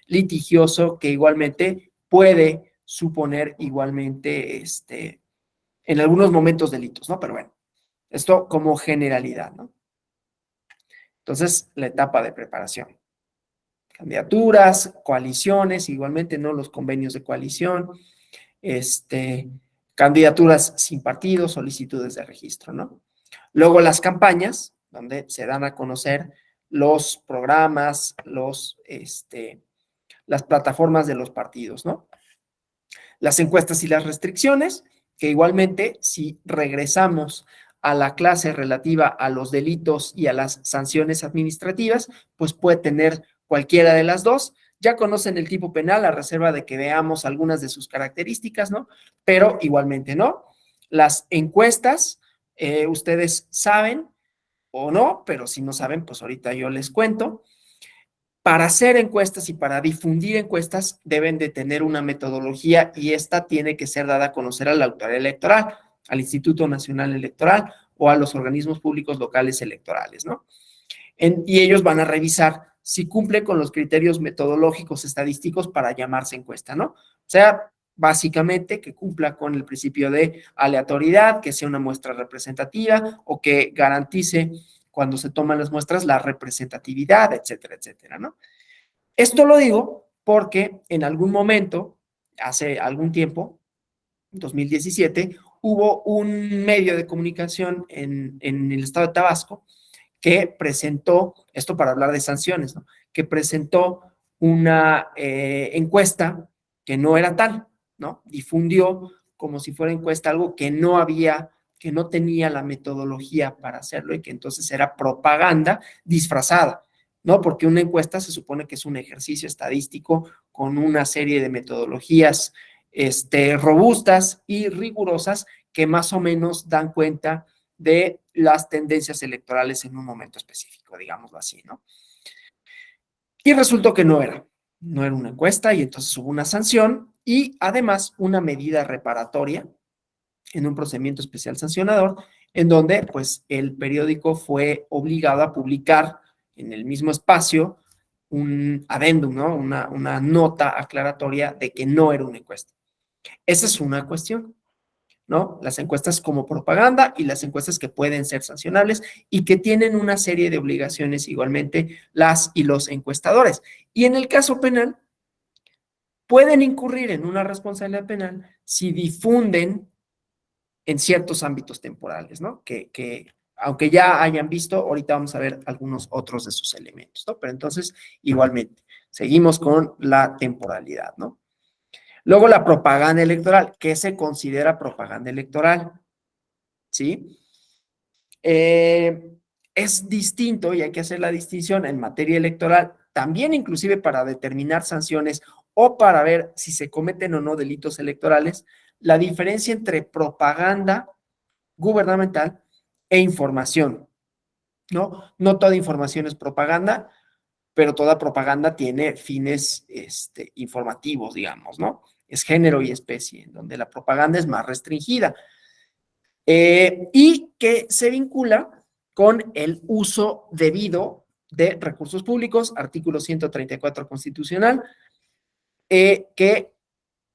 litigioso que igualmente puede suponer igualmente, en algunos momentos delitos, ¿no? Pero bueno, esto como generalidad, ¿no? Entonces, la etapa de preparación. Candidaturas, coaliciones, igualmente, ¿no? Los convenios de coalición, candidaturas sin partido, solicitudes de registro, ¿no? Luego las campañas, donde se dan a conocer los programas, las plataformas de los partidos, ¿no? Las encuestas y las restricciones, que igualmente, si regresamos a la clase relativa a los delitos y a las sanciones administrativas, pues puede tener cualquiera de las dos. Ya conocen el tipo penal, a reserva de que veamos algunas de sus características, ¿no? Pero igualmente, ¿no? Las encuestas, ustedes saben o no, pero si no saben, pues ahorita yo les cuento. Para hacer encuestas y para difundir encuestas deben de tener una metodología y esta tiene que ser dada a conocer a la autoridad electoral, al Instituto Nacional Electoral o a los organismos públicos locales electorales, ¿no? Y ellos van a revisar si cumple con los criterios metodológicos estadísticos para llamarse encuesta, ¿no? O sea, básicamente que cumpla con el principio de aleatoriedad, que sea una muestra representativa o que garantice cuando se toman las muestras la representatividad, etcétera, etcétera, ¿no? Esto lo digo porque en algún momento hace algún tiempo, 2017, hubo un medio de comunicación en el estado de Tabasco que presentó, esto para hablar de sanciones, ¿no? Que presentó una encuesta que no era tal, ¿no? Difundió como si fuera encuesta algo que no había, que no tenía la metodología para hacerlo y que entonces era propaganda disfrazada, ¿no? Porque una encuesta se supone que es un ejercicio estadístico con una serie de metodologías robustas y rigurosas que más o menos dan cuenta de las tendencias electorales en un momento específico, digámoslo así, ¿no? Y resultó que no era una encuesta y entonces hubo una sanción y además una medida reparatoria en un procedimiento especial sancionador en donde pues el periódico fue obligado a publicar en el mismo espacio un adendum, ¿no? Una nota aclaratoria de que no era una encuesta. Esa es una cuestión. ¿No? Las encuestas como propaganda y las encuestas que pueden ser sancionables y que tienen una serie de obligaciones igualmente las y los encuestadores. Y en el caso penal, pueden incurrir en una responsabilidad penal si difunden en ciertos ámbitos temporales, ¿no? Que aunque ya hayan visto, ahorita vamos a ver algunos otros de sus elementos, ¿no? Pero entonces, igualmente, seguimos con la temporalidad, ¿no? Luego la propaganda electoral. ¿Qué se considera propaganda electoral? ¿Sí? Es distinto y hay que hacer la distinción en materia electoral, también inclusive para determinar sanciones o para ver si se cometen o no delitos electorales, la diferencia entre propaganda gubernamental e información, ¿no? No toda información es propaganda, pero toda propaganda tiene fines informativos, digamos, ¿no? Es género y especie, en donde la propaganda es más restringida. Y que se vincula con el uso debido de recursos públicos, artículo 134 constitucional, que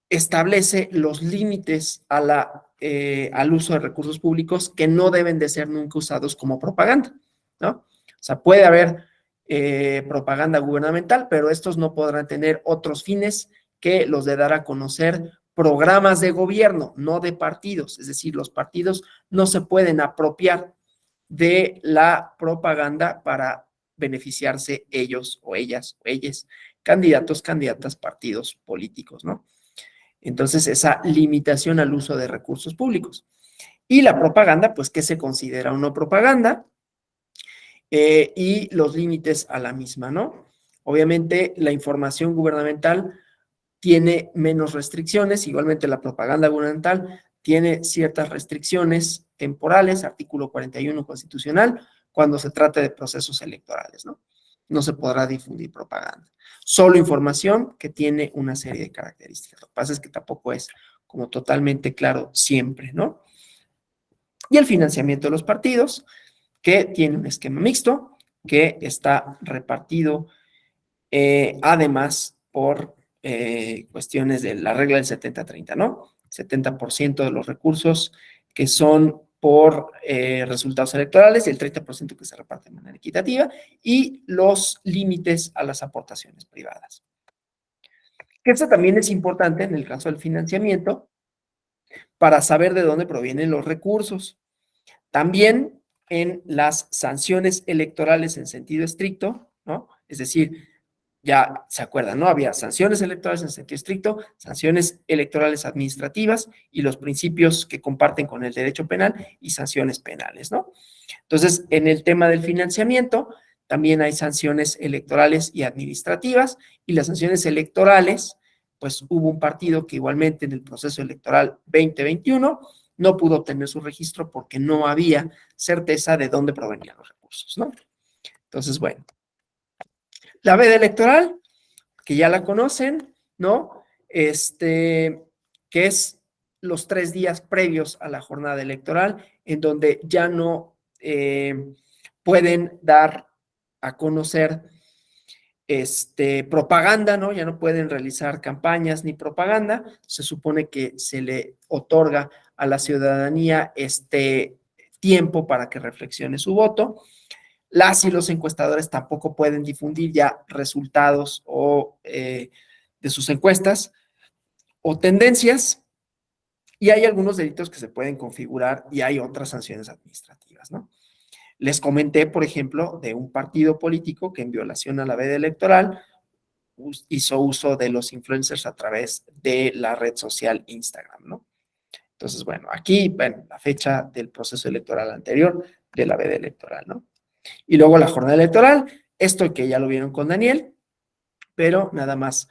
establece los límites al uso de recursos públicos que no deben de ser nunca usados como propaganda, ¿no? O sea, puede haber propaganda gubernamental, pero estos no podrán tener otros fines que los de dar a conocer programas de gobierno, no de partidos. Es decir, los partidos no se pueden apropiar de la propaganda para beneficiarse ellos o ellas o ellas, candidatos, candidatas, partidos políticos, ¿no? Entonces, esa limitación al uso de recursos públicos. Y la propaganda, pues, ¿qué se considera una propaganda? Y los límites a la misma, ¿no? Obviamente, la información gubernamental tiene menos restricciones, igualmente la propaganda gubernamental tiene ciertas restricciones temporales, artículo 41 constitucional, cuando se trata de procesos electorales, ¿no? No se podrá difundir propaganda. Solo información que tiene una serie de características. Lo que pasa es que tampoco es como totalmente claro siempre, ¿no? Y el financiamiento de los partidos, que tiene un esquema mixto, que está repartido además por cuestiones de la regla del 70-30, ¿no? 70% de los recursos que son por resultados electorales y el 30% que se reparte de manera equitativa y los límites a las aportaciones privadas. Esto también es importante en el caso del financiamiento para saber de dónde provienen los recursos. También en las sanciones electorales en sentido estricto, ¿no? Es decir, ya se acuerdan, ¿no? Había sanciones electorales en sentido estricto, sanciones electorales administrativas y los principios que comparten con el derecho penal y sanciones penales, ¿no? Entonces, en el tema del financiamiento, también hay sanciones electorales y administrativas y las sanciones electorales, pues hubo un partido que igualmente en el proceso electoral 2021 no pudo obtener su registro porque no había certeza de dónde provenían los recursos, ¿no? Entonces, bueno, la veda electoral, que ya la conocen, ¿no? Que es los 3 días previos a la jornada electoral, en donde ya no pueden dar a conocer propaganda, ¿no? Ya no pueden realizar campañas ni propaganda. Se supone que se le otorga a la ciudadanía este tiempo para que reflexione su voto. Las y los encuestadores tampoco pueden difundir ya resultados o de sus encuestas o tendencias, y hay algunos delitos que se pueden configurar y hay otras sanciones administrativas, ¿no? Les comenté, por ejemplo, de un partido político que en violación a la veda electoral hizo uso de los influencers a través de la red social Instagram, ¿no? Entonces, bueno, aquí, bueno, la fecha del proceso electoral anterior de la veda electoral, ¿no? Y luego la jornada electoral, esto que ya lo vieron con Daniel, pero nada más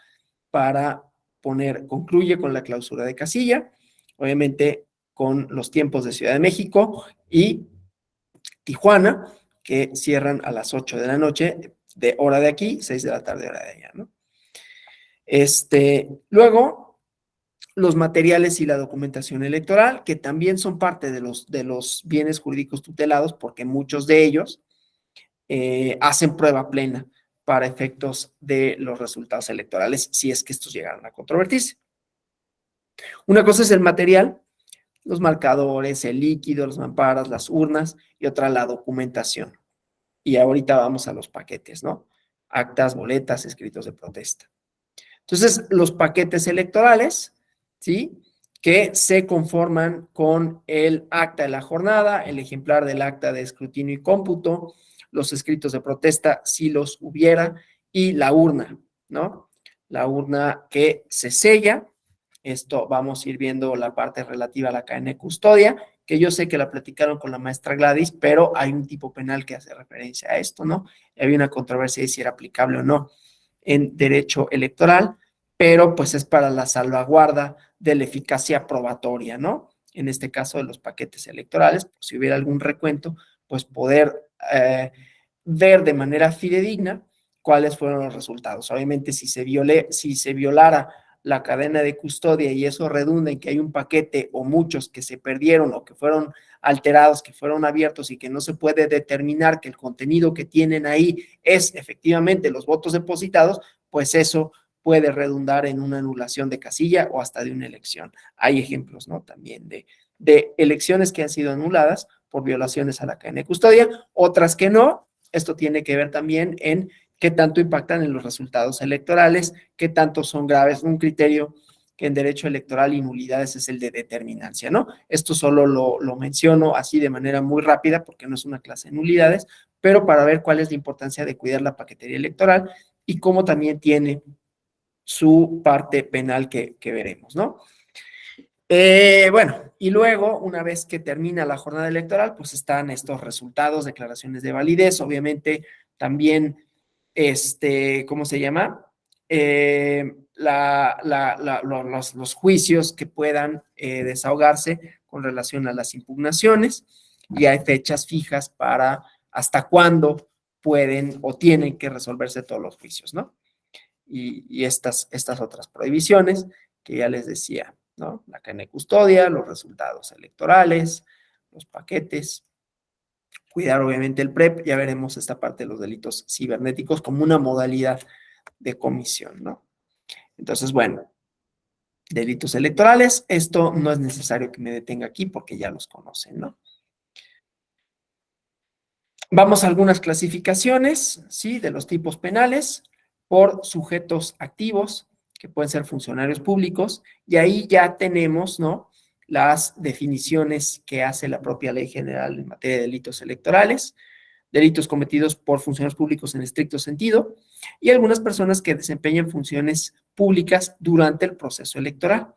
para poner, concluye con la clausura de casilla, obviamente con los tiempos de Ciudad de México y Tijuana, que cierran a las 8 de la noche, de hora de aquí, 6 de la tarde, hora de allá, ¿no? Luego, los materiales y la documentación electoral, que también son parte de los bienes jurídicos tutelados, porque muchos de ellos hacen prueba plena para efectos de los resultados electorales, si es que estos llegaran a controvertirse. Una cosa es el material, los marcadores, el líquido, las mamparas, las urnas, y otra la documentación. Y ahorita vamos a los paquetes, ¿no? Actas, boletas, escritos de protesta. Entonces, los paquetes electorales, ¿sí? Que se conforman con el acta de la jornada, el ejemplar del acta de escrutinio y cómputo, los escritos de protesta, si los hubiera, y la urna, ¿no? La urna que se sella. Esto vamos a ir viendo la parte relativa a la cadena de custodia, que yo sé que la platicaron con la maestra Gladys, pero hay un tipo penal que hace referencia a esto, ¿no? Y había una controversia de si era aplicable o no en derecho electoral, pero pues es para la salvaguarda de la eficacia probatoria, ¿no? En este caso de los paquetes electorales, pues, si hubiera algún recuento, pues poder ver de manera fidedigna cuáles fueron los resultados. Obviamente, si se violara la cadena de custodia y eso redunda en que hay un paquete o muchos que se perdieron o que fueron alterados, que fueron abiertos y que no se puede determinar que el contenido que tienen ahí es efectivamente los votos depositados, pues eso puede redundar en una anulación de casilla o hasta de una elección. Hay ejemplos, ¿no? También de elecciones que han sido anuladas por violaciones a la cadena de custodia, otras que no. Esto tiene que ver también en qué tanto impactan en los resultados electorales, qué tanto son graves. Un criterio que en derecho electoral y nulidades es el de determinancia, ¿no? Esto solo lo menciono así de manera muy rápida porque no es una clase de nulidades, pero para ver cuál es la importancia de cuidar la paquetería electoral y cómo también tiene su parte penal que veremos, ¿no? Bueno, y luego, una vez que termina la jornada electoral, pues están estos resultados, declaraciones de validez, obviamente también, ¿cómo se llama? Los juicios que puedan desahogarse con relación a las impugnaciones, y hay fechas fijas para hasta cuándo pueden o tienen que resolverse todos los juicios, ¿no? Y estas otras prohibiciones que ya les decía, ¿no? La cadena de custodia, los resultados electorales, los paquetes, cuidar obviamente el PREP, ya veremos esta parte de los delitos cibernéticos como una modalidad de comisión, ¿no? Entonces, bueno, delitos electorales, esto no es necesario que me detenga aquí porque ya los conocen, ¿no? Vamos a algunas clasificaciones, ¿sí? De los tipos penales por sujetos activos, que pueden ser funcionarios públicos, y ahí ya tenemos, ¿no? Las definiciones que hace la propia Ley General en materia de delitos electorales, delitos cometidos por funcionarios públicos en estricto sentido, y algunas personas que desempeñan funciones públicas durante el proceso electoral.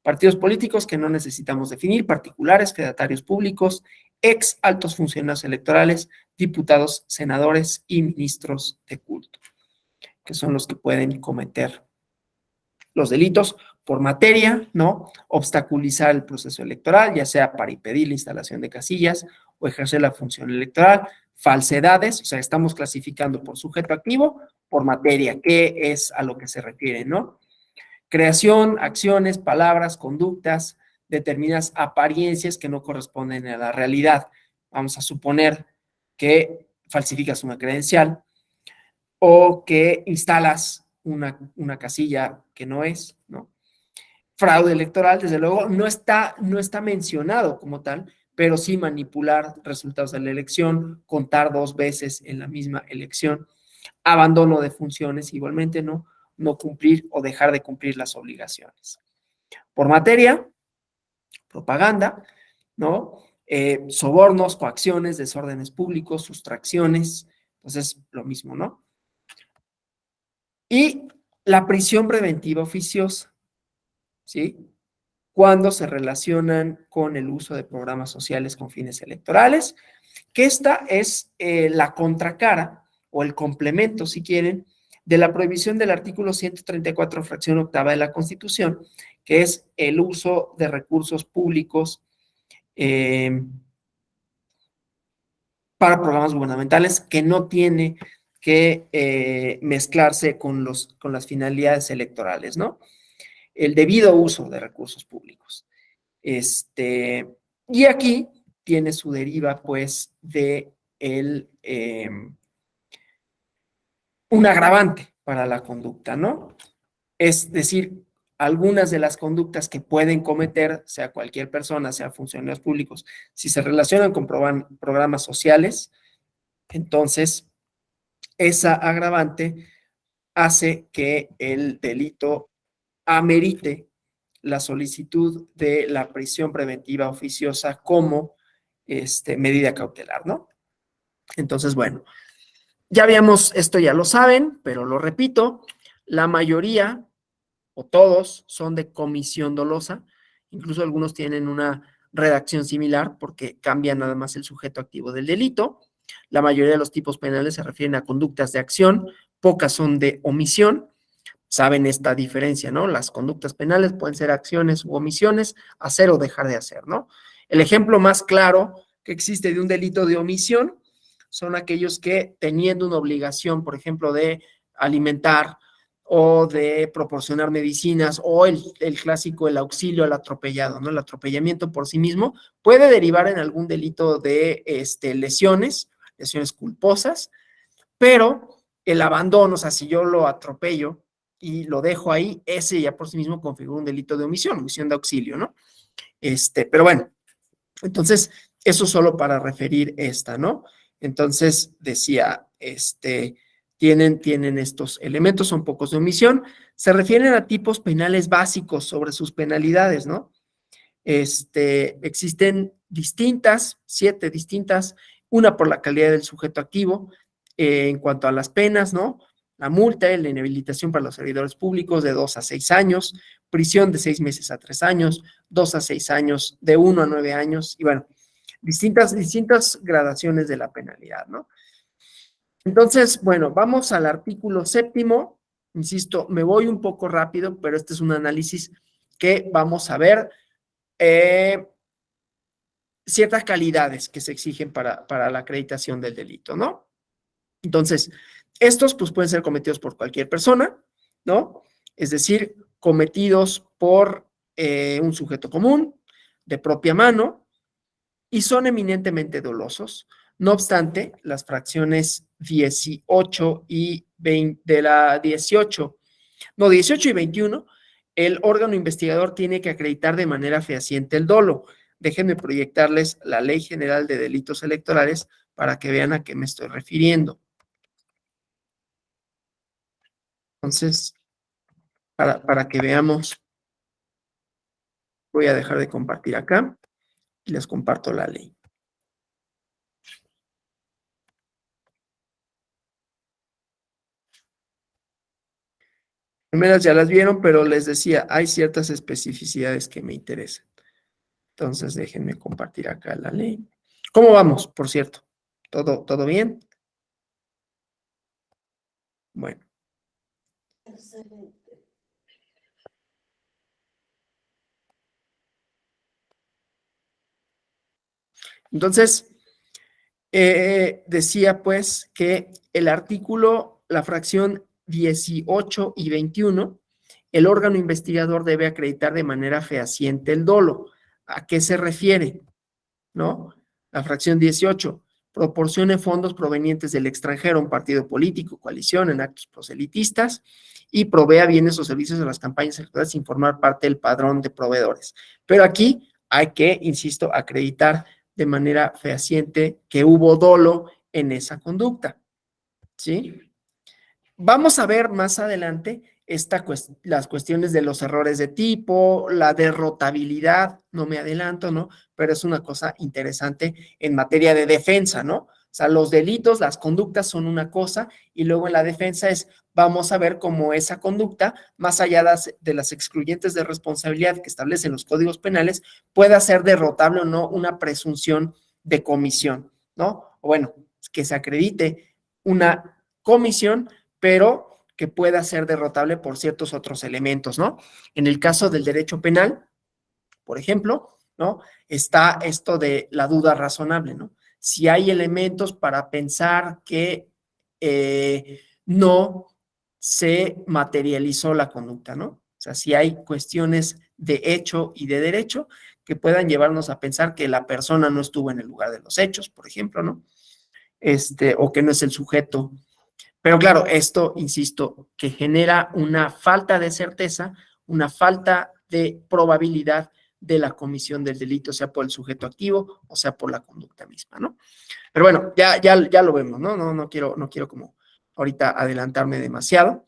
Partidos políticos que no necesitamos definir, particulares, fedatarios públicos, ex altos funcionarios electorales, diputados, senadores y ministros de culto, que son los que pueden cometer los delitos por materia, ¿no? Obstaculizar el proceso electoral, ya sea para impedir la instalación de casillas o ejercer la función electoral, falsedades, o sea, estamos clasificando por sujeto activo, por materia, qué es a lo que se refiere, ¿no? Creación, acciones, palabras, conductas, determinadas apariencias que no corresponden a la realidad. Vamos a suponer que falsificas una credencial o que instalas una casilla que no es, ¿no? Fraude electoral, desde luego, no está mencionado como tal, pero sí manipular resultados de la elección, contar dos veces en la misma elección, abandono de funciones, igualmente no cumplir o dejar de cumplir las obligaciones. Por materia, propaganda, ¿no? Sobornos, coacciones, desórdenes públicos, sustracciones, entonces lo mismo, ¿no? Y la prisión preventiva oficiosa, ¿sí? Cuando se relacionan con el uso de programas sociales con fines electorales, que esta es la contracara o el complemento, si quieren, de la prohibición del artículo 134, fracción octava de la Constitución, que es el uso de recursos públicos para programas gubernamentales que no tiene que mezclarse con las finalidades electorales, ¿no? El debido uso de recursos públicos. Y aquí tiene su deriva, pues, de un agravante para la conducta, ¿no? Es decir, algunas de las conductas que pueden cometer, sea cualquier persona, sea funcionarios públicos, si se relacionan con programas sociales, entonces esa agravante hace que el delito amerite la solicitud de la prisión preventiva oficiosa como medida cautelar, ¿no? Entonces, bueno, ya habíamos, esto ya lo saben, pero lo repito, la mayoría o todos son de comisión dolosa, incluso algunos tienen una redacción similar porque cambia nada más el sujeto activo del delito. La mayoría de los tipos penales se refieren a conductas de acción, pocas son de omisión. Saben esta diferencia, ¿no? Las conductas penales pueden ser acciones u omisiones, hacer o dejar de hacer, ¿no? El ejemplo más claro que existe de un delito de omisión son aquellos que teniendo una obligación, por ejemplo, de alimentar o de proporcionar medicinas o el clásico, el auxilio al atropellado, ¿no? El atropellamiento por sí mismo puede derivar en algún delito de lesiones culposas, pero el abandono, o sea, si yo lo atropello y lo dejo ahí, ese ya por sí mismo configura un delito de omisión de auxilio, ¿no? Pero bueno, entonces, eso solo para referir esta, ¿no? Entonces, decía, tienen estos elementos, son pocos de omisión, se refieren a tipos penales básicos sobre sus penalidades, ¿no? Existen distintas, 7 distintas, una por la calidad del sujeto activo, en cuanto a las penas, ¿no? La multa, la inhabilitación para los servidores públicos de 2 a 6 años, prisión de 6 meses a 3 años, 2 a 6 años, de 1 a 9 años, y bueno, distintas gradaciones de la penalidad, ¿no? Entonces, bueno, vamos al artículo 7º, insisto, me voy un poco rápido, pero este es un análisis que vamos a ver ciertas calidades que se exigen para la acreditación del delito, ¿no? Entonces, estos pues pueden ser cometidos por cualquier persona, ¿no? Es decir, cometidos por un sujeto común, de propia mano, y son eminentemente dolosos. No obstante, las fracciones 18 y 20, de la 18 y 21, el órgano investigador tiene que acreditar de manera fehaciente el dolo. Déjenme proyectarles la Ley General de Delitos Electorales para que vean a qué me estoy refiriendo. Entonces, para que veamos, voy a dejar de compartir acá y les comparto la ley. Primeras ya las vieron, pero les decía, hay ciertas especificidades que me interesan. Entonces, déjenme compartir acá la ley. ¿Cómo vamos, por cierto? ¿Todo bien? Bueno. Entonces, decía pues que el artículo, la fracción 18 y 21, el órgano investigador debe acreditar de manera fehaciente el dolo. ¿A qué se refiere? ¿No? La fracción 18, proporcione fondos provenientes del extranjero a un partido político, coalición, en actos proselitistas y provea bienes o servicios de las campañas electorales sin formar parte del padrón de proveedores. Pero aquí hay que, insisto, acreditar de manera fehaciente que hubo dolo en esa conducta, ¿sí? Vamos a ver más adelante las cuestiones de los errores de tipo, la derrotabilidad, no me adelanto, ¿no? Pero es una cosa interesante en materia de defensa, ¿no? O sea, los delitos, las conductas son una cosa y luego en la defensa vamos a ver cómo esa conducta, más allá de las excluyentes de responsabilidad que establecen los códigos penales, pueda ser derrotable o no una presunción de comisión, ¿no? O bueno, que se acredite una comisión pero que pueda ser derrotable por ciertos otros elementos, ¿no? En el caso del derecho penal, por ejemplo, ¿no? Está esto de la duda razonable, ¿no? Si hay elementos para pensar que no se materializó la conducta, ¿no? O sea, si hay cuestiones de hecho y de derecho que puedan llevarnos a pensar que la persona no estuvo en el lugar de los hechos, por ejemplo, ¿no? O que no es el sujeto. Pero claro, esto, insisto, que genera una falta de certeza, una falta de probabilidad de la comisión del delito, sea por el sujeto activo o sea por la conducta misma, ¿no? Pero bueno, ya lo vemos, ¿no? No quiero como ahorita adelantarme demasiado.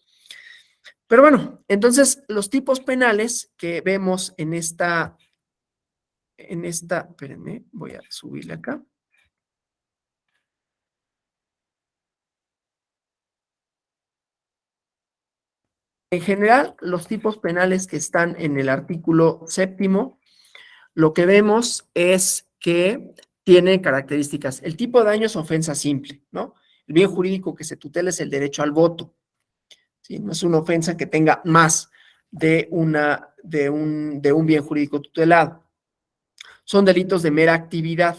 Pero bueno, entonces los tipos penales que vemos espérenme, voy a subirle acá. En general, los tipos penales que están en el artículo 7º, lo que vemos es que tiene características. El tipo de daño es ofensa simple, ¿no? El bien jurídico que se tutela es el derecho al voto, ¿sí? No es una ofensa que tenga más de un bien jurídico tutelado. Son delitos de mera actividad,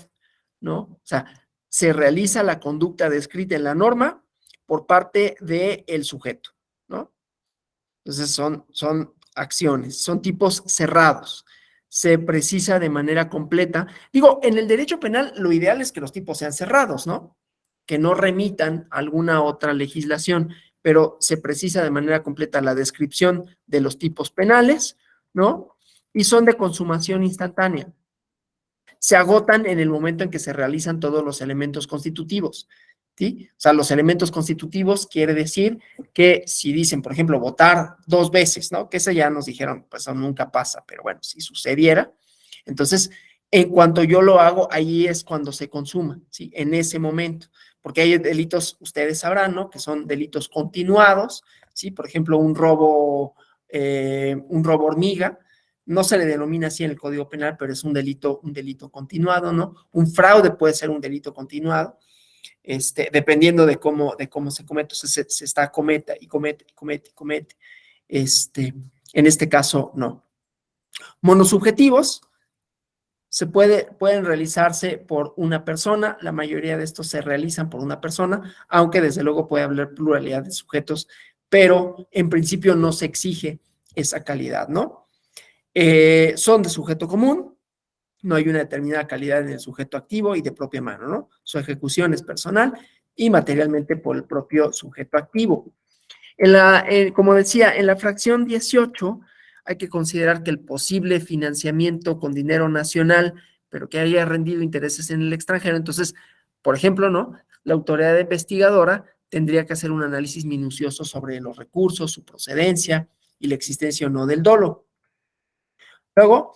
¿no? O sea, se realiza la conducta descrita en la norma por parte del sujeto, ¿no? Entonces son acciones, son tipos cerrados. Se precisa de manera completa. Digo, en el derecho penal lo ideal es que los tipos sean cerrados, ¿no? Que no remitan a alguna otra legislación, pero se precisa de manera completa la descripción de los tipos penales, ¿no? Y son de consumación instantánea. Se agotan en el momento en que se realizan todos los elementos constitutivos, ¿sí? O sea, los elementos constitutivos quiere decir que si dicen, por ejemplo, votar 2 veces, ¿no? Que eso ya nos dijeron, pues eso nunca pasa, pero bueno, si sucediera, entonces, en cuanto yo lo hago, ahí es cuando se consuma, ¿sí? En ese momento, porque hay delitos, ustedes sabrán, ¿no? Que son delitos continuados, ¿sí? Por ejemplo, un robo hormiga, no se le denomina así en el Código Penal, pero es un delito continuado, ¿no? Un fraude puede ser un delito continuado, dependiendo de cómo se comete, se está cometa y comete y comete y comete. En este caso, no. Monosubjetivos pueden realizarse por una persona, la mayoría de estos se realizan por una persona, aunque desde luego puede haber pluralidad de sujetos, pero en principio no se exige esa calidad, ¿no? Son de sujeto común, no hay una determinada calidad en el sujeto activo y de propia mano, ¿no? Su ejecución es personal y materialmente por el propio sujeto activo. Como decía, en la fracción 18 hay que considerar que el posible financiamiento con dinero nacional, pero que haya rendido intereses en el extranjero, entonces, por ejemplo, ¿no? La autoridad investigadora tendría que hacer un análisis minucioso sobre los recursos, su procedencia y la existencia o no del dolo. Luego,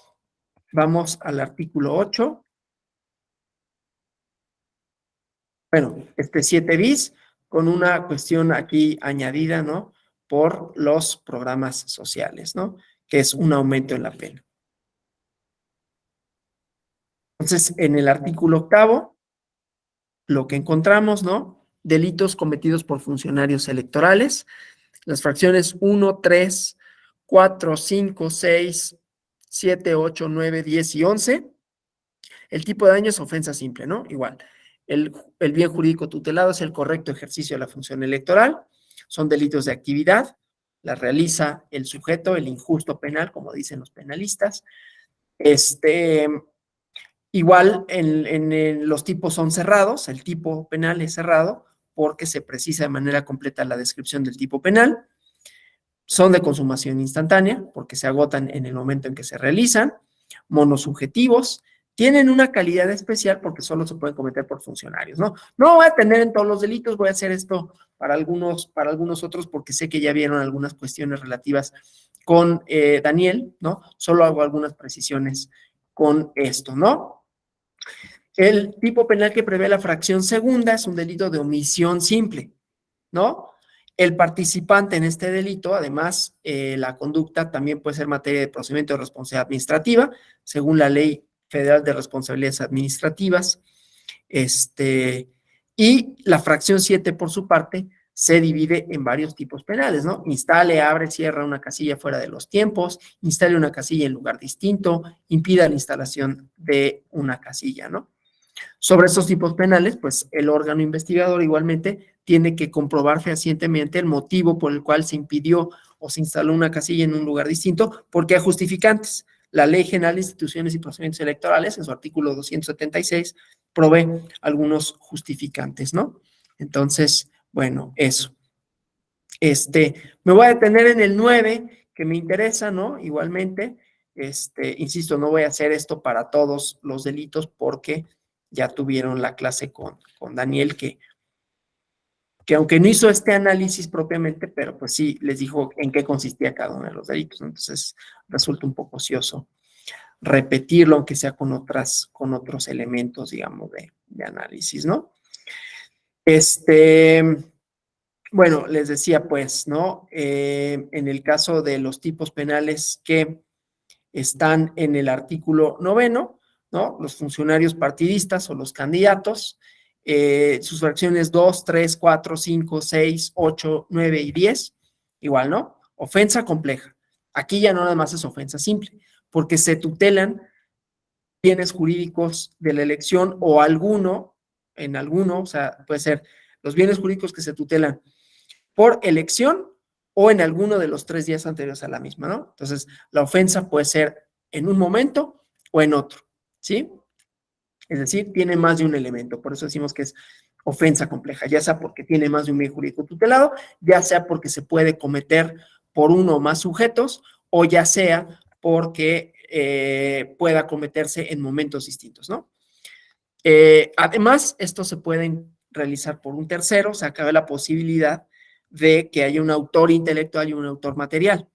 vamos al artículo 8. Bueno, 7 bis con una cuestión aquí añadida, ¿no? Por los programas sociales, ¿no? Que es un aumento en la pena. Entonces, en el artículo 8, lo que encontramos, ¿no? Delitos cometidos por funcionarios electorales, las fracciones 1, 3, 4, 5, 6, 7, 8, 9, 10 y 11. El tipo de daño es ofensa simple, ¿no? Igual. El bien jurídico tutelado es el correcto ejercicio de la función electoral. Son delitos de actividad. La realiza el sujeto, el injusto penal, como dicen los penalistas. Igual los tipos son cerrados. El tipo penal es cerrado porque se precisa de manera completa la descripción del tipo penal. Son de consumación instantánea porque se agotan en el momento en que se realizan. Monosubjetivos, tienen una calidad especial porque solo se pueden cometer por funcionarios, ¿no? No voy a tener en todos los delitos, voy a hacer esto para algunos otros porque sé que ya vieron algunas cuestiones relativas con Daniel, ¿no? Solo hago algunas precisiones con esto, ¿no? El tipo penal que prevé la fracción segunda es un delito de omisión simple, ¿no? El participante en este delito, además, la conducta también puede ser materia de procedimiento de responsabilidad administrativa, según la Ley Federal de Responsabilidades Administrativas. Y la fracción 7, por su parte, se divide en varios tipos penales, ¿no? Instale, abre, cierra una casilla fuera de los tiempos, instale una casilla en lugar distinto, impida la instalación de una casilla, ¿no? Sobre estos tipos penales, pues el órgano investigador igualmente tiene que comprobar fehacientemente el motivo por el cual se impidió o se instaló una casilla en un lugar distinto, porque hay justificantes. La Ley General de Instituciones y Procedimientos Electorales, en su artículo 276, provee algunos justificantes, ¿no? Entonces, bueno, eso. Me voy a detener en el 9, que me interesa, ¿no? Igualmente, insisto, no voy a hacer esto para todos los delitos porque ya tuvieron la clase con Daniel, que aunque no hizo este análisis propiamente, pero pues sí les dijo en qué consistía cada uno de los delitos, ¿no? Entonces resulta un poco ocioso repetirlo, aunque sea con otros elementos, digamos, de análisis, ¿no? Bueno, les decía pues, ¿no? En el caso de los tipos penales que están en el artículo 9, ¿no? Los funcionarios partidistas o los candidatos, sus fracciones 2, 3, 4, 5, 6, 8, 9 y 10, igual, ¿no? Ofensa compleja. Aquí ya no nada más es ofensa simple, porque se tutelan bienes jurídicos de la elección o alguno, o sea, puede ser los bienes jurídicos que se tutelan por elección o en alguno de los 3 días anteriores a la misma, ¿no? Entonces, la ofensa puede ser en un momento o en otro, ¿sí? Es decir, tiene más de un elemento, por eso decimos que es ofensa compleja, ya sea porque tiene más de un bien jurídico tutelado, ya sea porque se puede cometer por uno o más sujetos, o ya sea porque pueda cometerse en momentos distintos, ¿no? Además, esto se puede realizar por un tercero, o sea, cabe la posibilidad de que haya un autor intelectual y un autor material.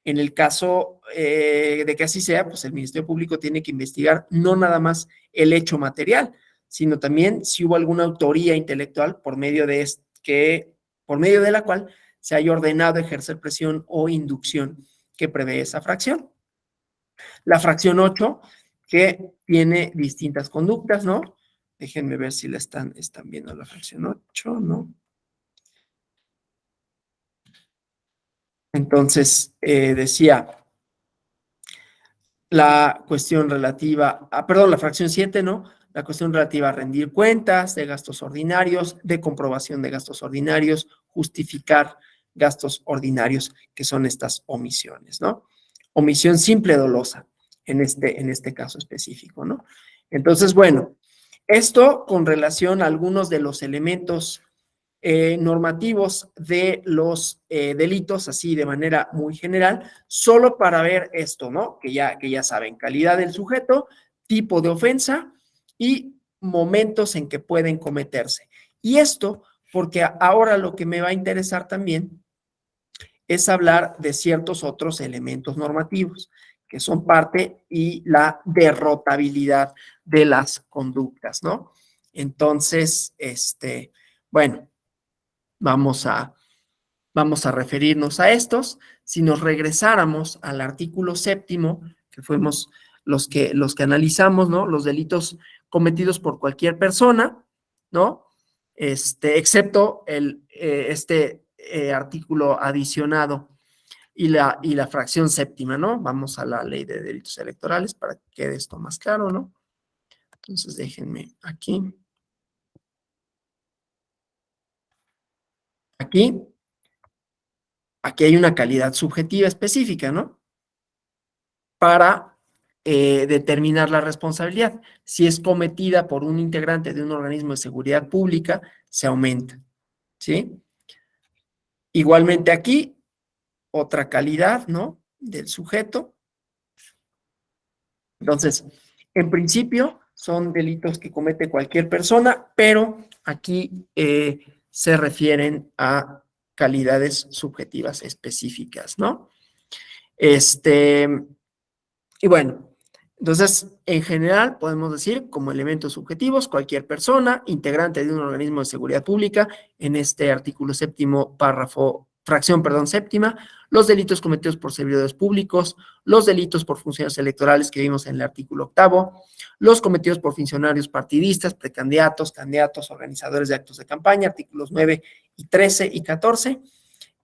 En el caso de que así sea, pues el Ministerio Público tiene que investigar no nada más el hecho material, sino también si hubo alguna autoría intelectual por medio de la cual se haya ordenado ejercer presión o inducción que prevé esa fracción. La fracción 8, que tiene distintas conductas, ¿no? Déjenme ver si la están viendo la fracción 8, ¿no? Entonces, decía la cuestión relativa, perdón, la fracción 7, ¿no? La cuestión relativa a rendir cuentas de gastos ordinarios, de comprobación de gastos ordinarios, justificar gastos ordinarios, que son estas omisiones, ¿no? Omisión simple dolosa en este caso específico, ¿no? Entonces, bueno, esto con relación a algunos de los elementos normativos de los delitos, así de manera muy general, solo para ver esto, ¿no? Que ya saben, calidad del sujeto, tipo de ofensa y momentos en que pueden cometerse. Y esto porque ahora lo que me va a interesar también es hablar de ciertos otros elementos normativos que son parte y la derrotabilidad de las conductas, ¿no? Entonces, bueno, vamos a referirnos a estos. Si nos regresáramos al artículo 7, que fuimos los que analizamos, ¿no? Los delitos cometidos por cualquier persona, ¿no? Excepto artículo adicionado y la fracción 7, ¿no? Vamos a la ley de delitos electorales para que quede esto más claro, ¿no? Entonces déjenme aquí. Aquí hay una calidad subjetiva específica, ¿no? Para determinar la responsabilidad. Si es cometida por un integrante de un organismo de seguridad pública, se aumenta, ¿sí? Igualmente aquí, otra calidad, ¿no? Del sujeto. Entonces, En principio, son delitos que comete cualquier persona, pero aquí se refieren a calidades subjetivas específicas, ¿no? Y bueno, entonces, en general, podemos decir como elementos subjetivos, cualquier persona, integrante de un organismo de seguridad pública, en este artículo séptimo, fracción, séptima, los delitos cometidos por servidores públicos, los delitos por funciones electorales que vimos en el artículo octavo, los cometidos por funcionarios partidistas, precandidatos, candidatos, organizadores de actos de campaña, artículos 9 y 13 y 14,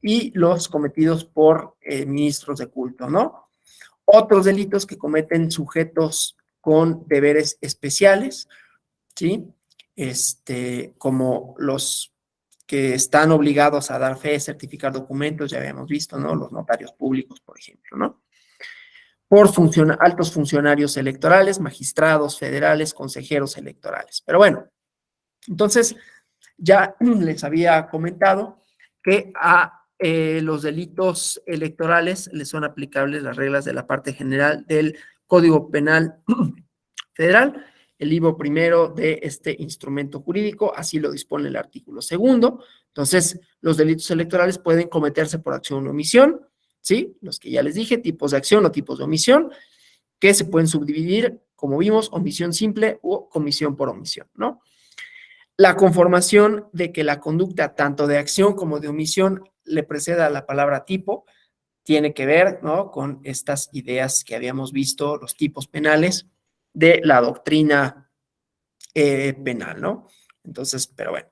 y los cometidos por ministros de culto, ¿no? Otros delitos que cometen sujetos con deberes especiales, ¿sí? Como los que están obligados a dar fe, certificar documentos, ya habíamos visto, ¿no? Los notarios públicos, por ejemplo, ¿no? Por altos funcionarios electorales, magistrados federales, consejeros electorales. Pero bueno, entonces ya les había comentado que a los delitos electorales les son aplicables las reglas de la parte general del Código Penal Federal, el libro primero de este instrumento jurídico, así lo dispone el artículo segundo. Entonces, los delitos electorales pueden cometerse por acción o omisión, ¿sí? Los que ya les dije, tipos de acción o tipos de omisión, que se pueden subdividir, como vimos, omisión simple o comisión por omisión, ¿no? La conformación de que la conducta tanto de acción como de omisión le preceda a la palabra tipo tiene que ver, ¿no?, con estas ideas que habíamos visto, los tipos penales de la doctrina penal, ¿no? Entonces, pero bueno.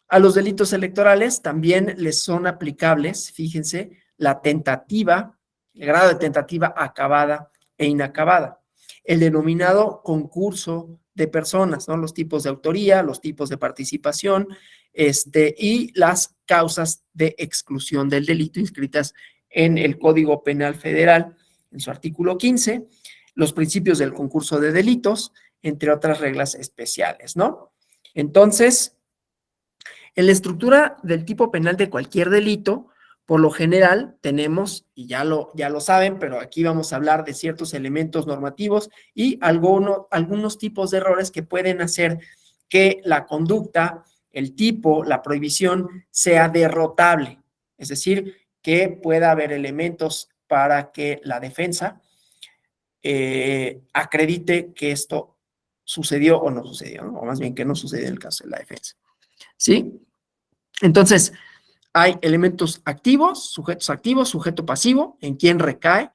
A los delitos electorales también les son aplicables, fíjense, la tentativa, el grado de tentativa acabada e inacabada, el denominado concurso de personas, ¿no? Los tipos de autoría, los tipos de participación, y las causas de exclusión del delito inscritas en el Código Penal Federal, en su artículo 15, los principios del concurso de delitos, entre otras reglas especiales, ¿no? Entonces, en la estructura del tipo penal de cualquier delito, por lo general tenemos, y ya lo saben, pero aquí vamos a hablar de ciertos elementos normativos y algunos tipos de errores que pueden hacer que la conducta, el tipo, la prohibición sea derrotable. Es decir, que pueda haber elementos para que la defensa acredite que esto sucedió o no sucedió, ¿no? O más bien que no sucedió en el caso de la defensa. ¿Sí? Entonces, hay elementos activos, sujeto pasivo, en quién recae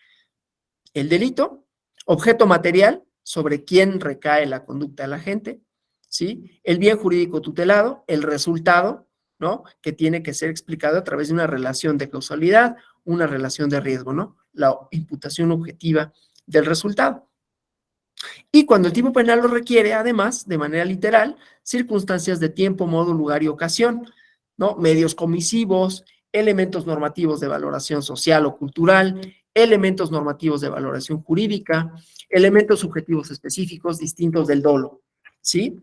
el delito, objeto material, sobre quién recae la conducta de la gente, ¿sí? El bien jurídico tutelado, el resultado, ¿no?, que tiene que ser explicado a través de una relación de causalidad, una relación de riesgo, ¿no? La imputación objetiva del resultado. Y cuando el tipo penal lo requiere, además, de manera literal, circunstancias de tiempo, modo, lugar y ocasión, ¿no? Medios comisivos, elementos normativos de valoración social o cultural, elementos normativos de valoración jurídica, elementos subjetivos específicos distintos del dolo, ¿sí?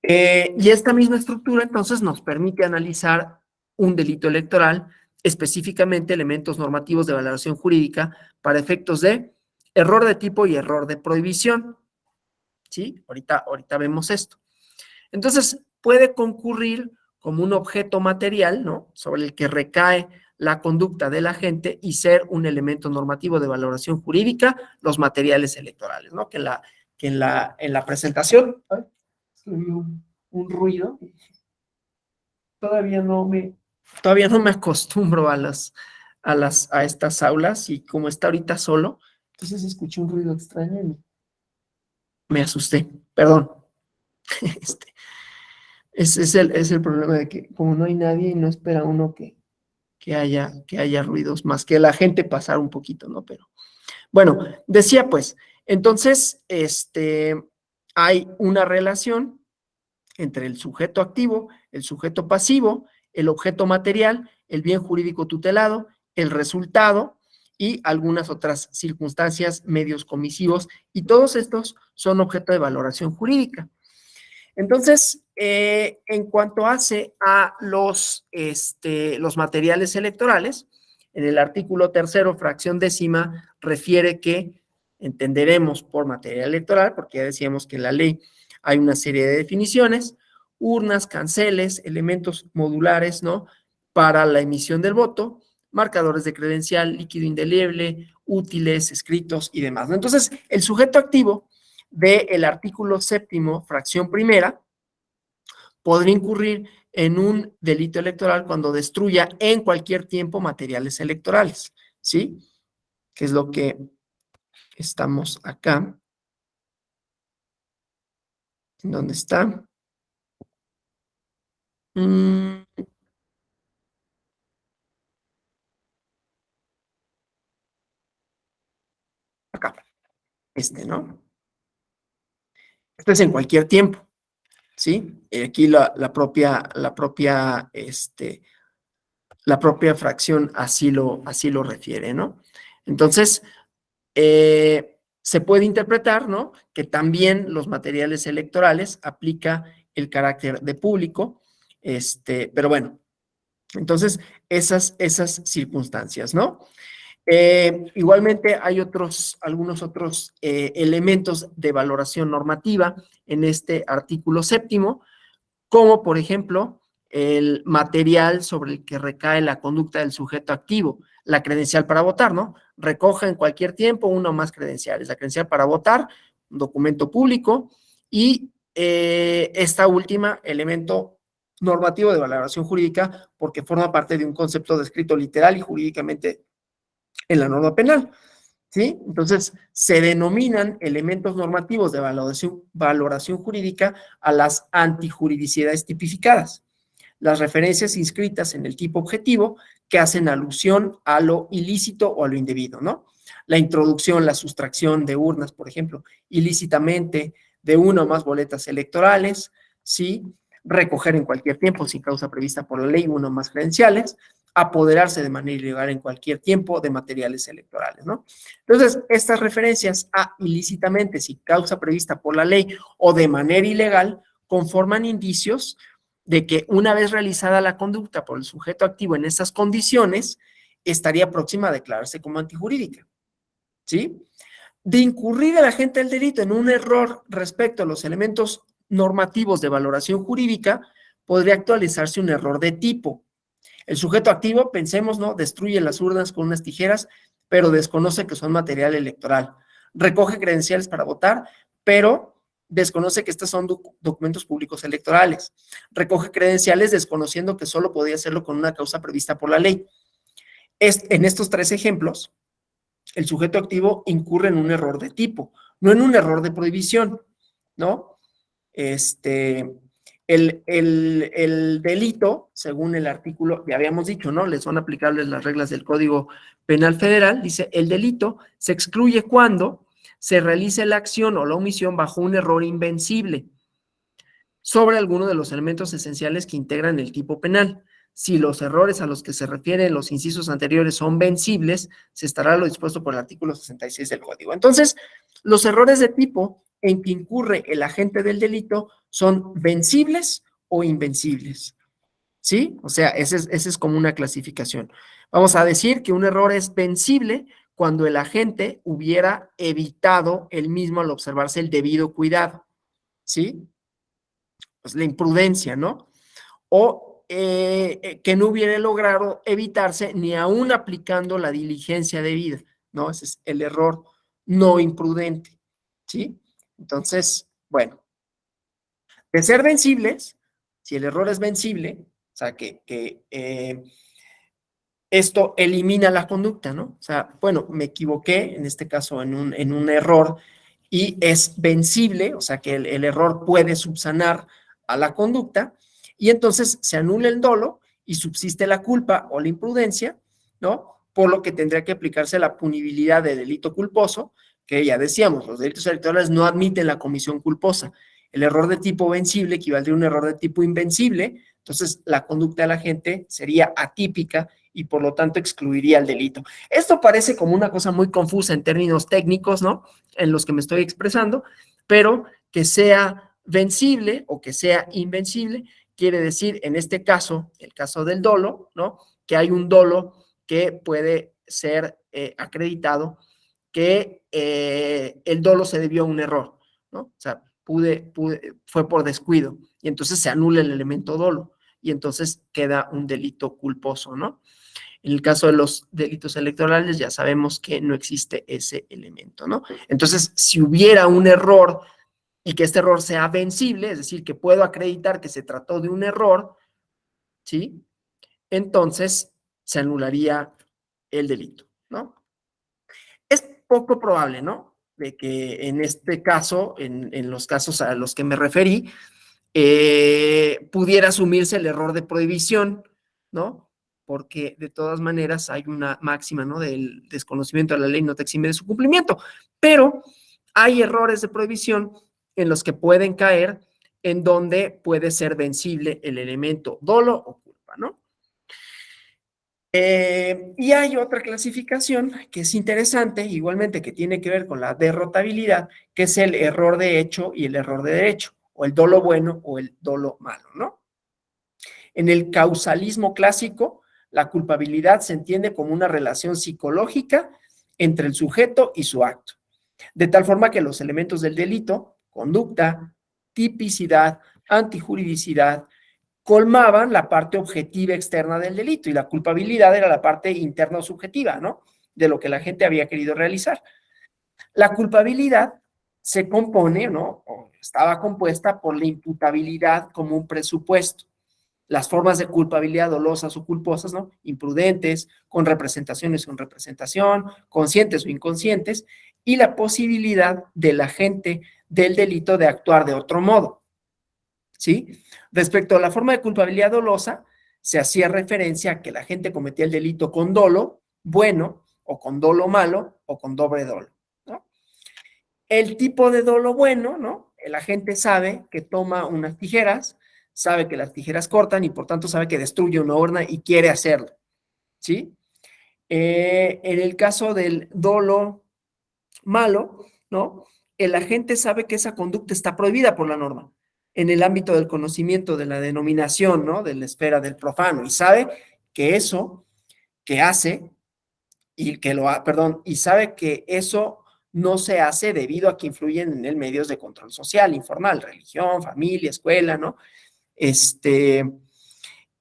Y esta misma estructura, entonces, nos permite analizar un delito electoral, específicamente elementos normativos de valoración jurídica para efectos de error de tipo y error de prohibición, ¿sí? Ahorita vemos esto. Entonces, puede concurrir como un objeto material, ¿no?, sobre el que recae la conducta del agente y ser un elemento normativo de valoración jurídica, los materiales electorales, ¿no? Que en la presentación, ¿ay? Un ruido, todavía no me acostumbro a estas aulas y como está ahorita solo, entonces escuché un ruido extraño y me asusté, perdón. Este, es el problema de que como no hay nadie y no espera uno que haya ruidos más que la gente pasar un poquito, ¿no? Pero bueno, decía pues, entonces, hay una relación entre el sujeto activo, el sujeto pasivo, el objeto material, el bien jurídico tutelado, el resultado y algunas otras circunstancias, medios comisivos, y todos estos son objeto de valoración jurídica. Entonces, en cuanto hace a los materiales electorales, en el artículo tercero, fracción décima, refiere que entenderemos por material electoral, porque ya decíamos que en la ley hay una serie de definiciones, urnas, canceles, elementos modulares, ¿no? Para la emisión del voto, marcadores de credencial, líquido indeleble, útiles, escritos y demás, ¿no? Entonces, el sujeto activo del artículo séptimo, fracción primera, podría incurrir en un delito electoral cuando destruya en cualquier tiempo materiales electorales, ¿sí? Que es lo que estamos acá. ¿Dónde está? Mm, acá, ¿no? Este es en cualquier tiempo, ¿sí? Aquí la propia fracción así lo refiere, ¿no? Entonces, se puede interpretar, ¿no? Que también los materiales electorales aplica el carácter de público, pero bueno, entonces esas circunstancias, ¿no? Igualmente hay algunos otros elementos de valoración normativa en este artículo séptimo, como por ejemplo el material sobre el que recae la conducta del sujeto activo, la credencial para votar, ¿no? Recoge en cualquier tiempo una o más credenciales, la credencial para votar, un documento público, y esta última elemento normativo de valoración jurídica porque forma parte de un concepto descrito literal y jurídicamente en la norma penal, ¿sí? Entonces, se denominan elementos normativos de valoración jurídica a las antijuridicidades tipificadas, las referencias inscritas en el tipo objetivo que hacen alusión a lo ilícito o a lo indebido, ¿no? La introducción, la sustracción de urnas, por ejemplo, ilícitamente de una o más boletas electorales, ¿sí? Recoger en cualquier tiempo, sin causa prevista por la ley, una o más credenciales, apoderarse de manera ilegal en cualquier tiempo de materiales electorales, ¿no? Entonces, estas referencias a ilícitamente, sin causa prevista por la ley o de manera ilegal, conforman indicios de que una vez realizada la conducta por el sujeto activo en estas condiciones, estaría próxima a declararse como antijurídica, ¿sí? De incurrir el agente del delito en un error respecto a los elementos normativos de valoración jurídica, podría actualizarse un error de tipo. El sujeto activo, pensemos, ¿no? Destruye las urnas con unas tijeras, pero desconoce que son material electoral. Recoge credenciales para votar, pero desconoce que estos son documentos públicos electorales. Recoge credenciales desconociendo que solo podía hacerlo con una causa prevista por la ley. En estos tres ejemplos, el sujeto activo incurre en un error de tipo, no en un error de prohibición, ¿no? El delito, según el artículo, ya habíamos dicho, ¿no? Les son aplicables las reglas del Código Penal Federal, dice, el delito se excluye cuando se realice la acción o la omisión bajo un error invencible sobre alguno de los elementos esenciales que integran el tipo penal. Si los errores a los que se refieren los incisos anteriores son vencibles, se estará lo dispuesto por el artículo 66 del Código. Entonces, los errores de tipo en que incurre el agente del delito son vencibles o invencibles, ¿sí? O sea, esa es como una clasificación. Vamos a decir que un error es vencible cuando el agente hubiera evitado el mismo al observarse el debido cuidado, ¿sí? Pues la imprudencia, ¿no? O que no hubiera logrado evitarse ni aún aplicando la diligencia debida, ¿no? Ese es el error no imprudente, ¿sí? Entonces, bueno, de ser vencibles, si el error es vencible, o sea, esto elimina la conducta, ¿no? O sea, bueno, me equivoqué, en este caso en un error, y es vencible, o sea, que el error puede subsanar a la conducta, y entonces se anula el dolo y subsiste la culpa o la imprudencia, ¿no? Por lo que tendría que aplicarse la punibilidad de delito culposo, que ya decíamos, los delitos electorales no admiten la comisión culposa. El error de tipo vencible equivaldría a un error de tipo invencible, entonces la conducta de la gente sería atípica y por lo tanto excluiría el delito. Esto parece como una cosa muy confusa en términos técnicos, ¿no? En los que me estoy expresando, pero que sea vencible o que sea invencible, quiere decir, en este caso, el caso del dolo, ¿no? Que hay un dolo que puede ser acreditado que el dolo se debió a un error, ¿no? O sea, fue por descuido, y entonces se anula el elemento dolo, y entonces queda un delito culposo, ¿no? En el caso de los delitos electorales ya sabemos que no existe ese elemento, ¿no? Entonces, si hubiera un error y que este error sea vencible, es decir, que puedo acreditar que se trató de un error, ¿sí? Entonces se anularía el delito, ¿no? Es poco probable, ¿no? De que en este caso, en los casos a los que me referí, pudiera asumirse el error de prohibición, ¿no? Porque de todas maneras hay una máxima, ¿no? Del desconocimiento de la ley no te exime de su cumplimiento, pero hay errores de prohibición en los que pueden caer, en donde puede ser vencible el elemento dolo o culpa, ¿no? Y hay otra clasificación que es interesante, igualmente que tiene que ver con la derrotabilidad, que es el error de hecho y el error de derecho, o el dolo bueno o el dolo malo, ¿no? En el causalismo clásico, la culpabilidad se entiende como una relación psicológica entre el sujeto y su acto, de tal forma que los elementos del delito, conducta, tipicidad, antijuridicidad, colmaban la parte objetiva externa del delito y la culpabilidad era la parte interna o subjetiva, ¿no? De lo que la gente había querido realizar. La culpabilidad se compone, ¿no? O estaba compuesta por la imputabilidad como un presupuesto. Las formas de culpabilidad dolosas o culposas, ¿no? Imprudentes, con representación o sin representación, conscientes o inconscientes, y la posibilidad del agente del delito de actuar de otro modo, ¿sí? Respecto a la forma de culpabilidad dolosa, se hacía referencia a que la gente cometía el delito con dolo bueno, o con dolo malo, o con doble dolo, ¿no? El tipo de dolo bueno, ¿no? El agente sabe que toma unas tijeras, sabe que las tijeras cortan y por tanto sabe que destruye una urna y quiere hacerlo, ¿sí? En el caso del dolo malo, ¿no? El agente sabe que esa conducta está prohibida por la norma en el ámbito del conocimiento de la denominación, ¿no? De la esfera del profano, y sabe que eso que hace y que perdón, y sabe que eso no se hace debido a que influyen en él medios de control social, informal, religión, familia, escuela, ¿no?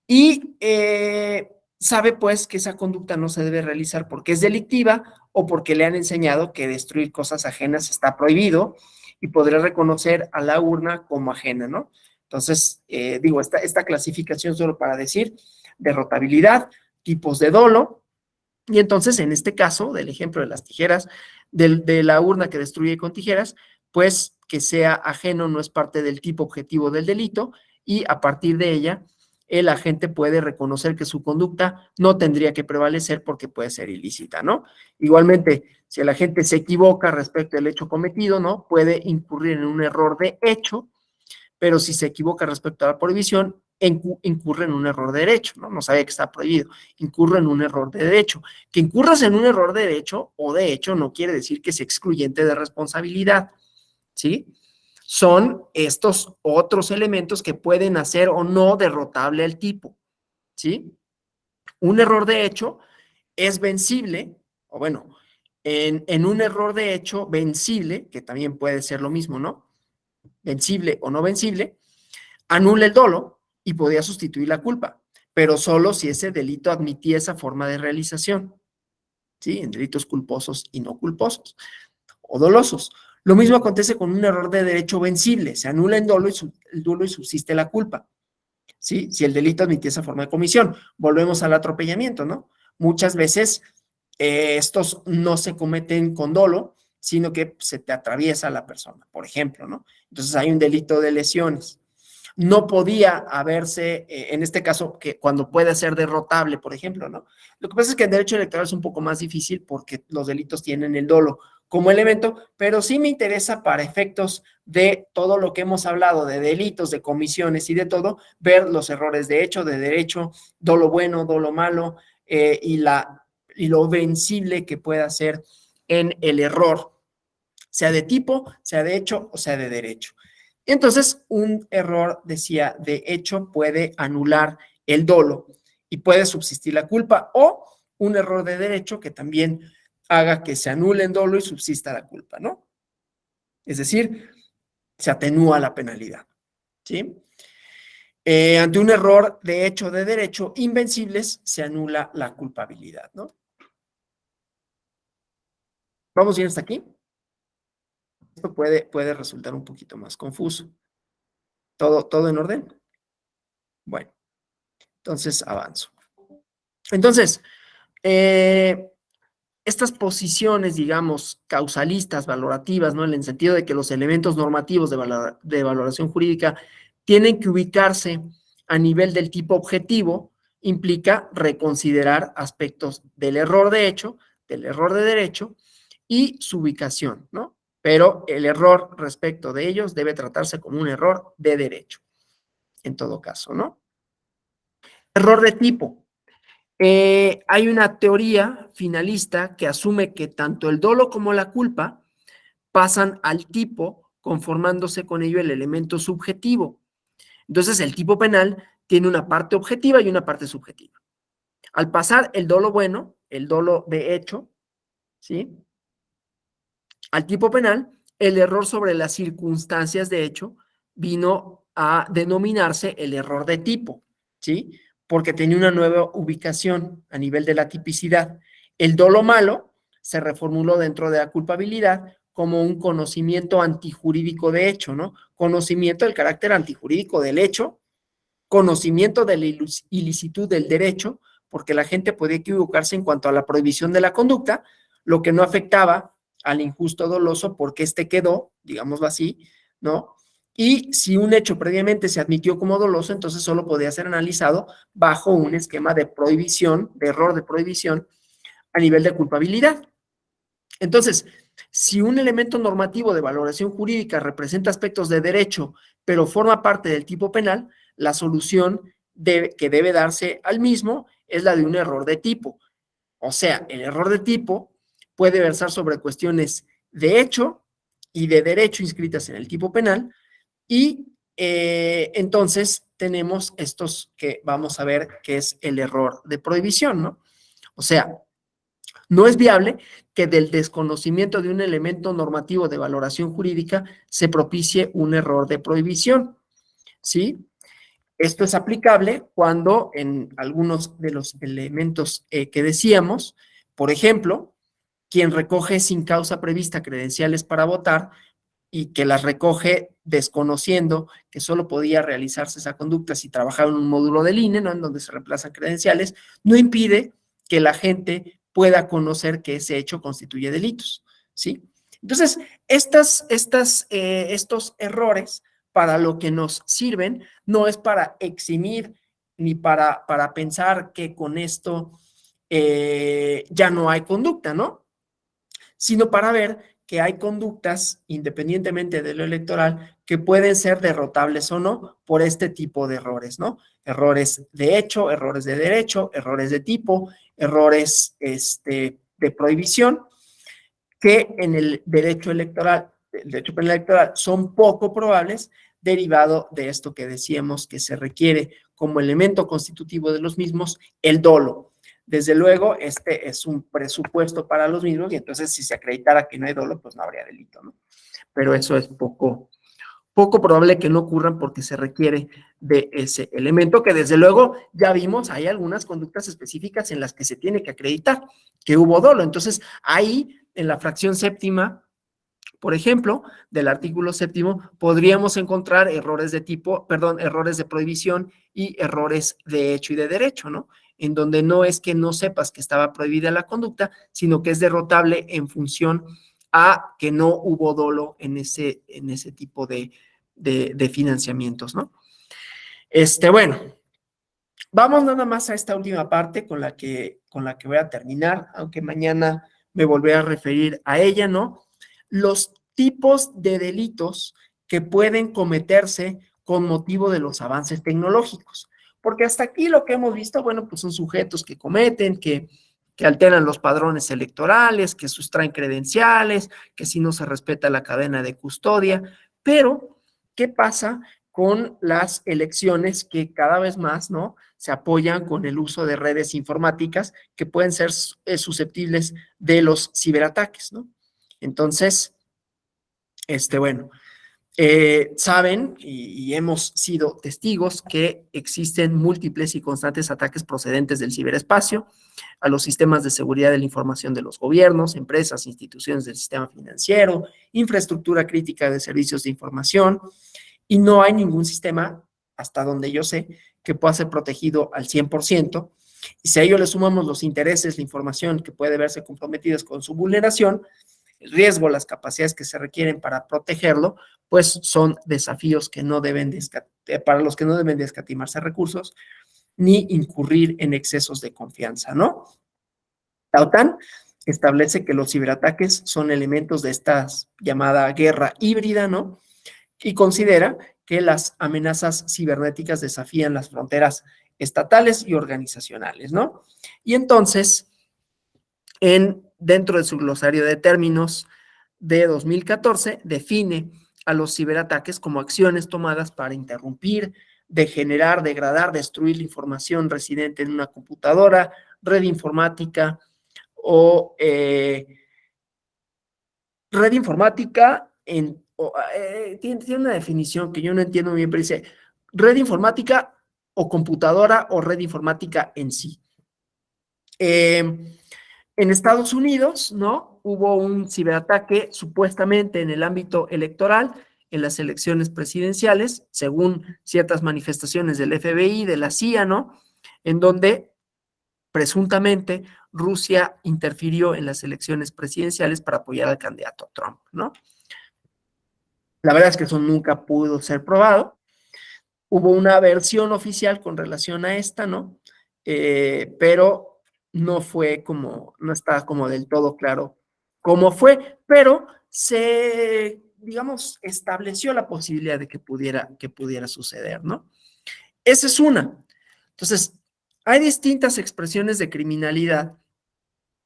Y sabe pues que esa conducta no se debe realizar porque es delictiva o porque le han enseñado que destruir cosas ajenas está prohibido y podrá reconocer a la urna como ajena, ¿no? Entonces, digo, esta clasificación solo para decir derrotabilidad, tipos de dolo, y entonces en este caso, del ejemplo de las tijeras, de la urna que destruye con tijeras, pues que sea ajeno no es parte del tipo objetivo del delito y a partir de ella el agente puede reconocer que su conducta no tendría que prevalecer porque puede ser ilícita, ¿no? Igualmente, si el agente se equivoca respecto al hecho cometido, ¿no? Puede incurrir en un error de hecho, pero si se equivoca respecto a la prohibición, incurre en un error de derecho, ¿no? No sabe que está prohibido, incurre en un error de derecho. Que incurras en un error de derecho o de hecho no quiere decir que sea excluyente de responsabilidad, ¿sí? Son estos otros elementos que pueden hacer o no derrotable al tipo, ¿sí? Un error de hecho es vencible, o bueno, en un error de hecho vencible, que también puede ser lo mismo, ¿no? Vencible o no vencible, anula el dolo y podía sustituir la culpa, pero solo si ese delito admitía esa forma de realización, ¿sí? En delitos culposos y no culposos o dolosos. Lo mismo acontece con un error de derecho vencible, se anula el dolo y subsiste la culpa, ¿sí? Si el delito admitía esa forma de comisión. Volvemos al atropellamiento, ¿no? Muchas veces estos no se cometen con dolo, sino que se te atraviesa la persona, por ejemplo, ¿no? Entonces hay un delito de lesiones. No podía haberse, en este caso, que cuando puede ser derrotable, por ejemplo, ¿no? Lo que pasa es que en derecho electoral es un poco más difícil porque los delitos tienen el dolo como elemento, pero sí me interesa para efectos de todo lo que hemos hablado, de delitos, de comisiones y de todo, ver los errores de hecho, de derecho, dolo bueno, dolo malo, y lo vencible que pueda ser en el error, sea de tipo, sea de hecho o sea de derecho. Entonces, un error, decía, de hecho puede anular el dolo y puede subsistir la culpa, o un error de derecho que también haga que se anule el dolo y subsista la culpa, ¿no? Es decir, se atenúa la penalidad, ¿sí? Ante un error de hecho o de derecho invencibles, se anula la culpabilidad, ¿no? ¿Vamos bien hasta aquí? Esto puede resultar un poquito más confuso. ¿Todo en orden? Bueno, entonces avanzo. Entonces, estas posiciones, digamos, causalistas, valorativas, ¿no? En el sentido de que los elementos normativos de valoración jurídica tienen que ubicarse a nivel del tipo objetivo, implica reconsiderar aspectos del error de hecho, del error de derecho y su ubicación, ¿no? Pero el error respecto de ellos debe tratarse como un error de derecho, en todo caso, ¿no? Error de tipo. Hay una teoría finalista que asume que tanto el dolo como la culpa pasan al tipo, conformándose con ello el elemento subjetivo. Entonces, el tipo penal tiene una parte objetiva y una parte subjetiva. Al pasar el dolo bueno, el dolo de hecho, ¿sí? Al tipo penal, el error sobre las circunstancias de hecho vino a denominarse el error de tipo, ¿sí? Porque tenía una nueva ubicación a nivel de la tipicidad. El dolo malo se reformuló dentro de la culpabilidad como un conocimiento antijurídico de hecho, ¿no? Conocimiento del carácter antijurídico del hecho, conocimiento de la ilicitud del derecho, porque la gente podía equivocarse en cuanto a la prohibición de la conducta, lo que no afectaba al injusto doloso porque éste quedó, digámoslo así, ¿no? Y si un hecho previamente se admitió como doloso, entonces solo podía ser analizado bajo un esquema de prohibición, de error de prohibición a nivel de culpabilidad. Entonces, si un elemento normativo de valoración jurídica representa aspectos de derecho, pero forma parte del tipo penal, la solución que debe darse al mismo es la de un error de tipo. O sea, el error de tipo puede versar sobre cuestiones de hecho y de derecho inscritas en el tipo penal y entonces tenemos estos que vamos a ver que es el error de prohibición, ¿no? O sea, no es viable que del desconocimiento de un elemento normativo de valoración jurídica se propicie un error de prohibición, ¿sí? Esto es aplicable cuando en algunos de los elementos que decíamos, por ejemplo, quien recoge sin causa prevista credenciales para votar y que las recoge desconociendo que solo podía realizarse esa conducta si trabajaba en un módulo del INE, ¿no? En donde se reemplazan credenciales, no impide que la gente pueda conocer que ese hecho constituye delitos, ¿sí? Entonces, estos errores para lo que nos sirven no es para eximir ni para pensar que con esto ya no hay conducta, ¿no? Sino para ver que hay conductas, independientemente de lo electoral, que pueden ser derrotables o no por este tipo de errores, ¿no? Errores de hecho, errores de derecho, errores de tipo, errores de prohibición, que en el derecho electoral, el derecho penal electoral, son poco probables, derivado de esto que decíamos que se requiere como elemento constitutivo de los mismos, el dolo. Desde luego, este es un presupuesto para los mismos y entonces si se acreditara que no hay dolo, pues no habría delito, ¿no? Pero eso es poco probable que no ocurran porque se requiere de ese elemento que desde luego ya vimos, hay algunas conductas específicas en las que se tiene que acreditar que hubo dolo. Entonces, ahí en la fracción séptima, por ejemplo, del artículo séptimo, podríamos encontrar errores de tipo, perdón, errores de prohibición y errores de hecho y de derecho, ¿no? En donde no es que no sepas que estaba prohibida la conducta, sino que es derrotable en función a que no hubo dolo en ese tipo de financiamientos, ¿no? Bueno, vamos nada más a esta última parte con la que voy a terminar, aunque mañana me volveré a referir a ella, ¿no? Los tipos de delitos que pueden cometerse con motivo de los avances tecnológicos. Porque hasta aquí lo que hemos visto, bueno, pues son sujetos que cometen, que alteran los padrones electorales, que sustraen credenciales, que si no se respeta la cadena de custodia. Pero, ¿qué pasa con las elecciones que cada vez más, ¿no?, se apoyan con el uso de redes informáticas que pueden ser susceptibles de los ciberataques, ¿no? Entonces, bueno, saben y hemos sido testigos que existen múltiples y constantes ataques procedentes del ciberespacio a los sistemas de seguridad de la información de los gobiernos, empresas, instituciones del sistema financiero, infraestructura crítica de servicios de información, y no hay ningún sistema, hasta donde yo sé, que pueda ser protegido al 100%. Y si a ello le sumamos los intereses, la información que puede verse comprometidas con su vulneración, el riesgo, las capacidades que se requieren para protegerlo, pues son desafíos que no deben para los que no deben de escatimarse recursos ni incurrir en excesos de confianza, ¿no? La OTAN establece que los ciberataques son elementos de esta llamada guerra híbrida, ¿no? Y considera que las amenazas cibernéticas desafían las fronteras estatales y organizacionales, ¿no? Y entonces, dentro de su glosario de términos de 2014, define a los ciberataques como acciones tomadas para interrumpir, degenerar, degradar, destruir la información residente en una computadora, red informática o red informática tiene una definición que yo no entiendo bien, pero dice red informática o computadora o red informática en sí. En Estados Unidos, ¿no?, hubo un ciberataque supuestamente en el ámbito electoral, en las elecciones presidenciales, según ciertas manifestaciones del FBI, de la CIA, ¿no?, en donde presuntamente Rusia interfirió en las elecciones presidenciales para apoyar al candidato Trump, ¿no? La verdad es que eso nunca pudo ser probado. Hubo una versión oficial con relación a esta, ¿no? Pero no está como del todo claro cómo fue, pero digamos, estableció la posibilidad de que pudiera suceder, ¿no? Esa es una. Entonces, hay distintas expresiones de criminalidad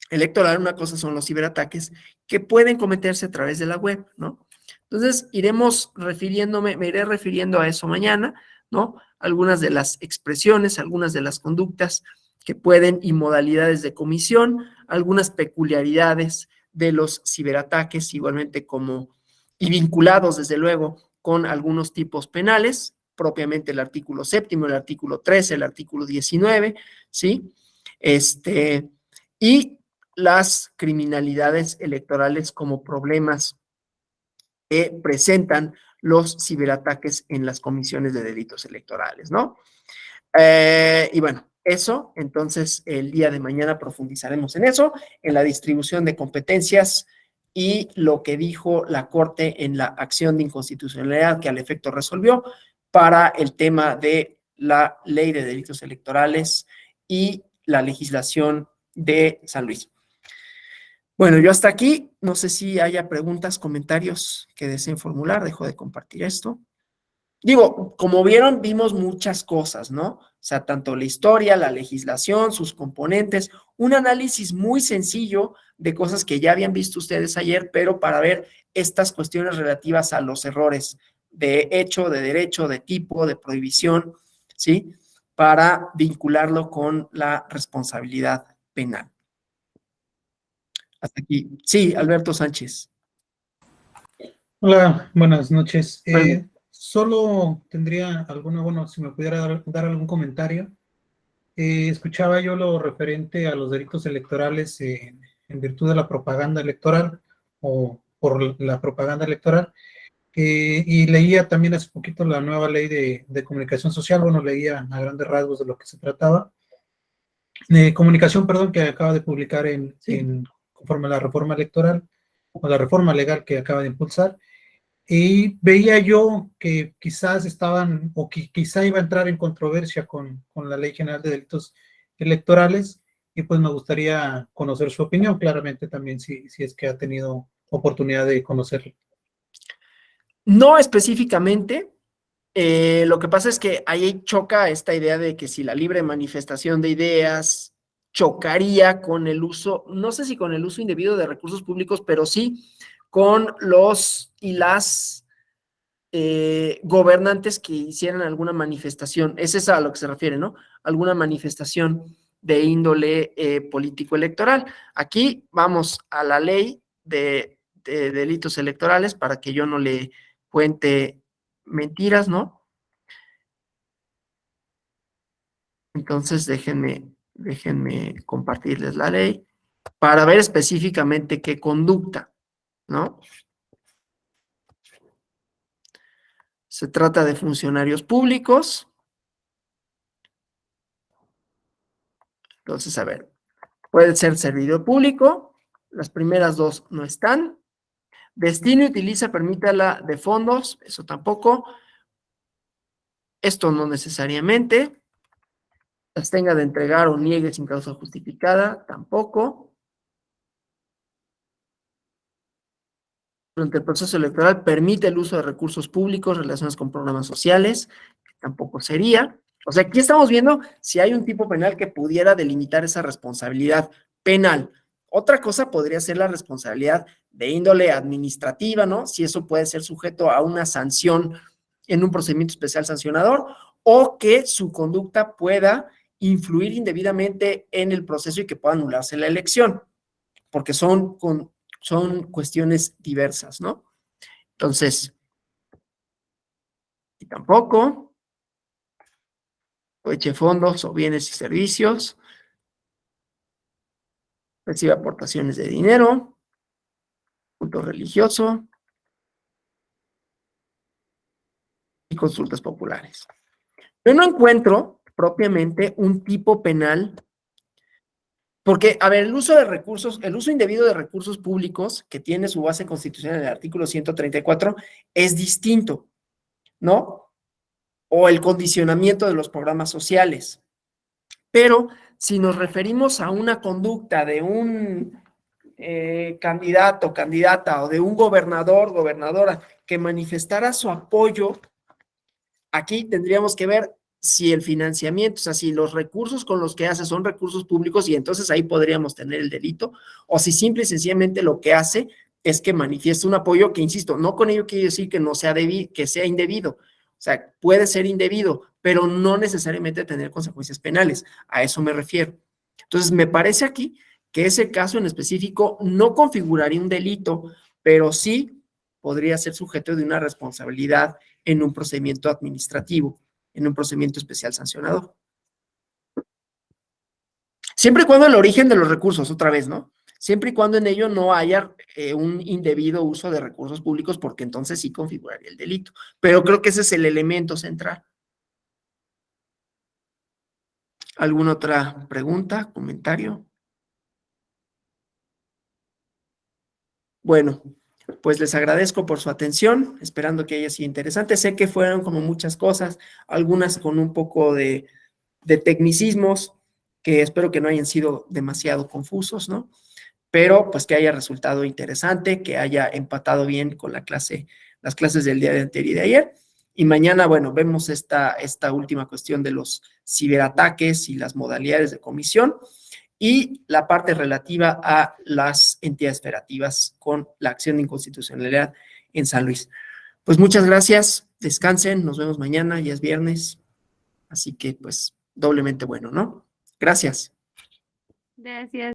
electoral. Una cosa son los ciberataques que pueden cometerse a través de la web, ¿no? Entonces, me iré refiriendo a eso mañana, ¿no? Algunas de las expresiones, algunas de las conductas que pueden y modalidades de comisión, algunas peculiaridades de los ciberataques, igualmente y vinculados, desde luego, con algunos tipos penales, propiamente el artículo 7º, el artículo 13, el artículo 19, ¿sí? Y las criminalidades electorales como problemas que presentan los ciberataques en las comisiones de delitos electorales, ¿no? Y bueno, eso, entonces el día de mañana profundizaremos en eso, en la distribución de competencias y lo que dijo la Corte en la acción de inconstitucionalidad que al efecto resolvió para el tema de la ley de delitos electorales y la legislación de San Luis. Bueno, yo hasta aquí, no sé si haya preguntas, comentarios que deseen formular, dejo de compartir esto. Digo, como vieron, vimos muchas cosas, ¿no? O sea, tanto la historia, la legislación, sus componentes, un análisis muy sencillo de cosas que ya habían visto ustedes ayer, pero para ver estas cuestiones relativas a los errores de hecho, de derecho, de tipo, de prohibición, ¿sí? Para vincularlo con la responsabilidad penal. Hasta aquí. Sí, Alberto Sánchez. Hola, buenas noches. Bueno, Solo tendría si me pudiera dar algún comentario. Escuchaba yo lo referente a los delitos electorales en virtud de la propaganda electoral o por la propaganda electoral. Y leía también hace poquito la nueva ley de comunicación social. Bueno, leía a grandes rasgos de lo que se trataba. De comunicación, perdón, que acaba de publicar conforme a la reforma electoral o la reforma legal que acaba de impulsar. Y veía yo que quizás quizá iba a entrar en controversia con la Ley General de Delitos Electorales, y pues me gustaría conocer su opinión, claramente también si es que ha tenido oportunidad de conocerlo. no específicamente. Lo que pasa es que ahí choca esta idea de que si la libre manifestación de ideas chocaría con el uso, no sé si con el uso indebido de recursos públicos, pero sí con los y las gobernantes que hicieran alguna manifestación, es a lo que se refiere, ¿no? Alguna manifestación de índole político-electoral. Aquí vamos a la ley de delitos electorales para que yo no le cuente mentiras, ¿no? Entonces déjenme compartirles la ley para ver específicamente qué conducta, ¿no? Se trata de funcionarios públicos. Entonces, a ver, puede ser servidor público, las primeras dos no están. Destino y utiliza, permítala de fondos, eso tampoco. Esto no necesariamente. Las tenga de entregar o niegue sin causa justificada, tampoco. Durante el proceso electoral permite el uso de recursos públicos relacionados con programas sociales, que tampoco sería. O sea, aquí estamos viendo si hay un tipo penal que pudiera delimitar esa responsabilidad penal. Otra cosa podría ser la responsabilidad de índole administrativa, ¿no? Si eso puede ser sujeto a una sanción en un procedimiento especial sancionador o que su conducta pueda influir indebidamente en el proceso y que pueda anularse la elección, porque son cuestiones diversas, ¿no? Entonces, y tampoco, o eche fondos o bienes y servicios, recibe aportaciones de dinero, culto religioso y consultas populares. Yo no encuentro propiamente un tipo penal, porque, a ver, el uso de recursos, el uso indebido de recursos públicos, que tiene su base constitucional en el artículo 134, es distinto, ¿no? O el condicionamiento de los programas sociales. Pero si nos referimos a una conducta de un candidato, candidata o de un gobernador, gobernadora que manifestara su apoyo, aquí tendríamos que ver si el financiamiento, o sea, si los recursos con los que hace son recursos públicos y entonces ahí podríamos tener el delito, o si simple y sencillamente lo que hace es que manifiesta un apoyo que, insisto, no con ello quiere decir que no sea que sea indebido, o sea, puede ser indebido, pero no necesariamente tener consecuencias penales, a eso me refiero. Entonces, me parece aquí que ese caso en específico no configuraría un delito, pero sí podría ser sujeto de una responsabilidad en un procedimiento administrativo, en un procedimiento especial sancionador. Siempre y cuando el origen de los recursos, otra vez, ¿no? Siempre y cuando en ello no haya un indebido uso de recursos públicos, porque entonces sí configuraría el delito. Pero creo que ese es el elemento central. ¿Alguna otra pregunta, comentario? Bueno, pues les agradezco por su atención, esperando que haya sido interesante. Sé que fueron como muchas cosas, algunas con un poco de tecnicismos, que espero que no hayan sido demasiado confusos, ¿no? Pero pues que haya resultado interesante, que haya empatado bien con las clases del día de anterior y de ayer. Y mañana, bueno, vemos esta última cuestión de los ciberataques y las modalidades de comisión y la parte relativa a las entidades federativas con la acción de inconstitucionalidad en San Luis. Pues muchas gracias, descansen, nos vemos mañana, ya es viernes, así que pues doblemente bueno, ¿no? Gracias. Gracias.